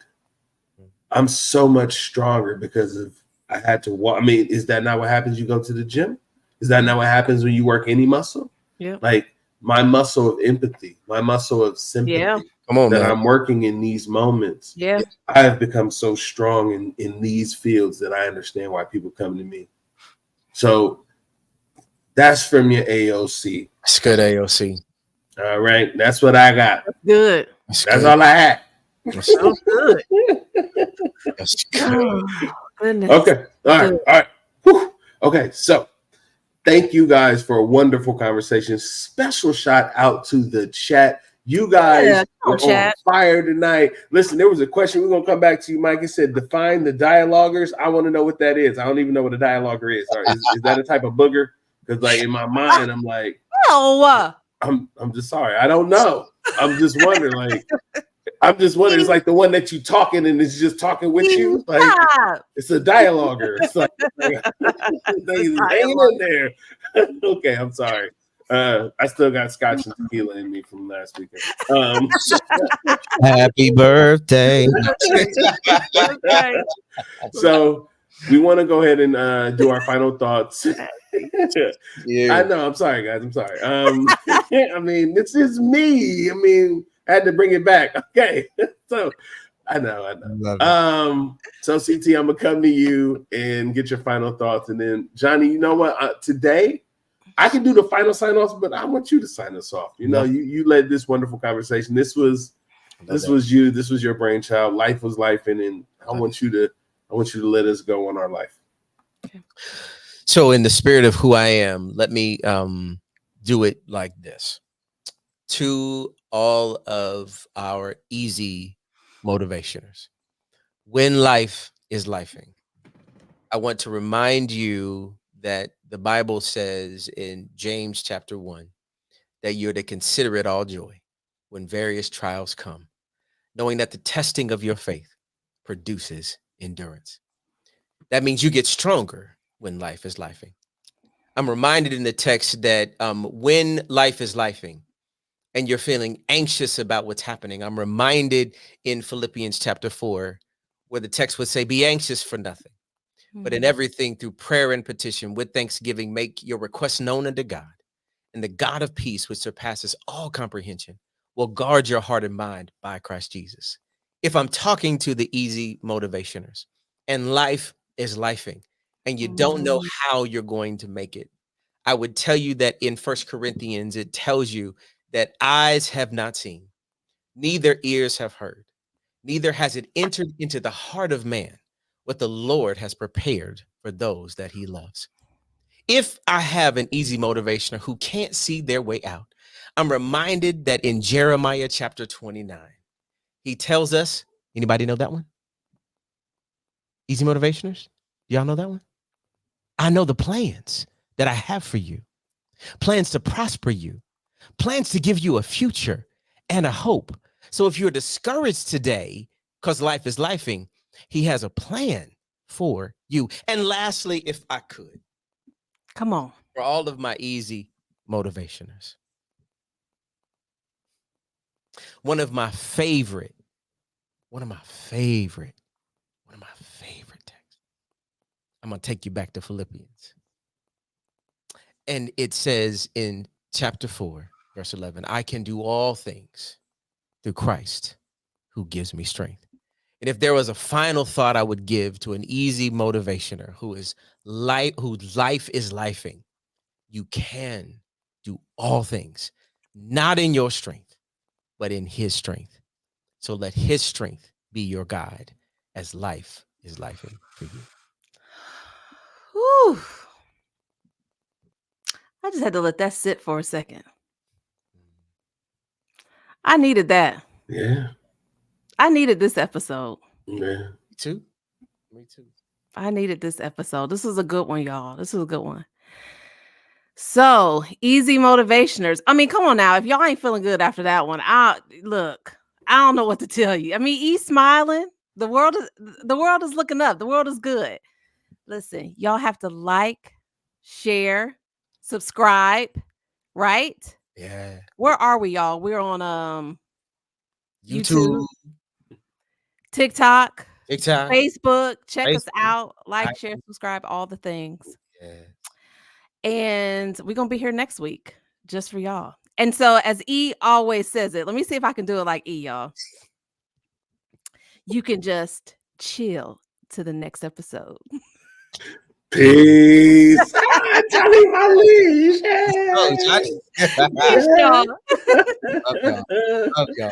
I'm so much stronger because of I had to walk. I mean, is that not what happens? You go to the gym? Is that not what happens when you work any muscle? Yeah. Like, my muscle of empathy, my muscle of sympathy. Yeah. Come on, that man. I'm working in these moments. Yeah. I have become so strong in these fields that I understand why people come to me. So that's from your AOC. It's good, AOC. All right. That's what I got. Good. That's all I had. That's So good. That's good. Oh, goodness. Okay. All right. Good. All right. Whew. Okay. So thank you guys for a wonderful conversation. Special shout out to the chat. You guys were on fire tonight. Listen, there was a question. We're going to come back to you, Mike. It said, define the dialoguers. I want to know what that is. I don't even know what a dialoger is. Or is that a type of booger? Because like in my mind, I'm like, no. I'm just sorry. I don't know. I'm just wondering, like, it's like the one that you talking and it's just talking with you. Like it's a dialoger. It's like he's hanging in there. Okay, I'm sorry. I still got scotch and tequila in me from last weekend. Happy birthday. So we want to go ahead and do our final thoughts. Yeah. I know. I'm sorry, guys. I'm sorry. I mean, this is me. I mean, I had to bring it back. Okay. So I know. So CT, I'm gonna come to you and get your final thoughts, and then Johnny, you know what? Today I can do the final sign-offs, but I want you to sign us off. You know, you led this wonderful conversation. This was you. This was your brainchild. Life was life, and I want you to let us go on our life. Okay. So in the spirit of who I am, let me do it like this. To all of our easy motivationers, when life is lifing, I want to remind you that the Bible says in James chapter 1 that you're to consider it all joy when various trials come, knowing that the testing of your faith produces endurance. That means you get stronger when life is lifing. I'm reminded in the text that when life is lifing and you're feeling anxious about what's happening, I'm reminded in Philippians chapter 4, where the text would say, be anxious for nothing, but in everything through prayer and petition with thanksgiving, make your requests known unto God. And the God of peace, which surpasses all comprehension, will guard your heart and mind by Christ Jesus. If I'm talking to the easy motivationers and life is lifing and you don't know how you're going to make it, I would tell you that in 1 Corinthians, it tells you that eyes have not seen, neither ears have heard, neither has it entered into the heart of man what the Lord has prepared for those that he loves. If I have an easy motivationer who can't see their way out, I'm reminded that in Jeremiah chapter 29, he tells us, anybody know that one? Easy motivationers? Y'all know that one? I know the plans that I have for you, plans to prosper you, plans to give you a future and a hope. So if you're discouraged today because life is lifing, he has a plan for you. And lastly, if I could, come on, for all of my easy motivationers, one of my favorite texts. I'm going to take you back to Philippians. And it says in chapter 4, verse 11, I can do all things through Christ who gives me strength. And if there was a final thought I would give to an easy motivationer whose life is lifing, you can do all things, not in your strength, but in his strength. So let his strength be your guide as life is lifing for you. Whew. I just had to let that sit for a second. I needed that. Yeah. I needed this episode. Yeah. Me too. Me too. I needed this episode. This was a good one, y'all. This was a good one. So, easy motivationers. I mean, come on now. If y'all ain't feeling good after that one, I don't know what to tell you. I mean, he's smiling. The world is looking up. The world is good. Listen, y'all have to like, share, subscribe, right? Yeah. Where are we, y'all? We're on YouTube, TikTok, Facebook. Check us out. Like, share, subscribe, all the things. Yeah. And we're going to be here next week just for y'all. And so, as E always says it, let me see if I can do it like E, y'all. You can just chill to the next episode. Peace. Johnny Holly. Oh, Johnny. Peace, y'all. Okay.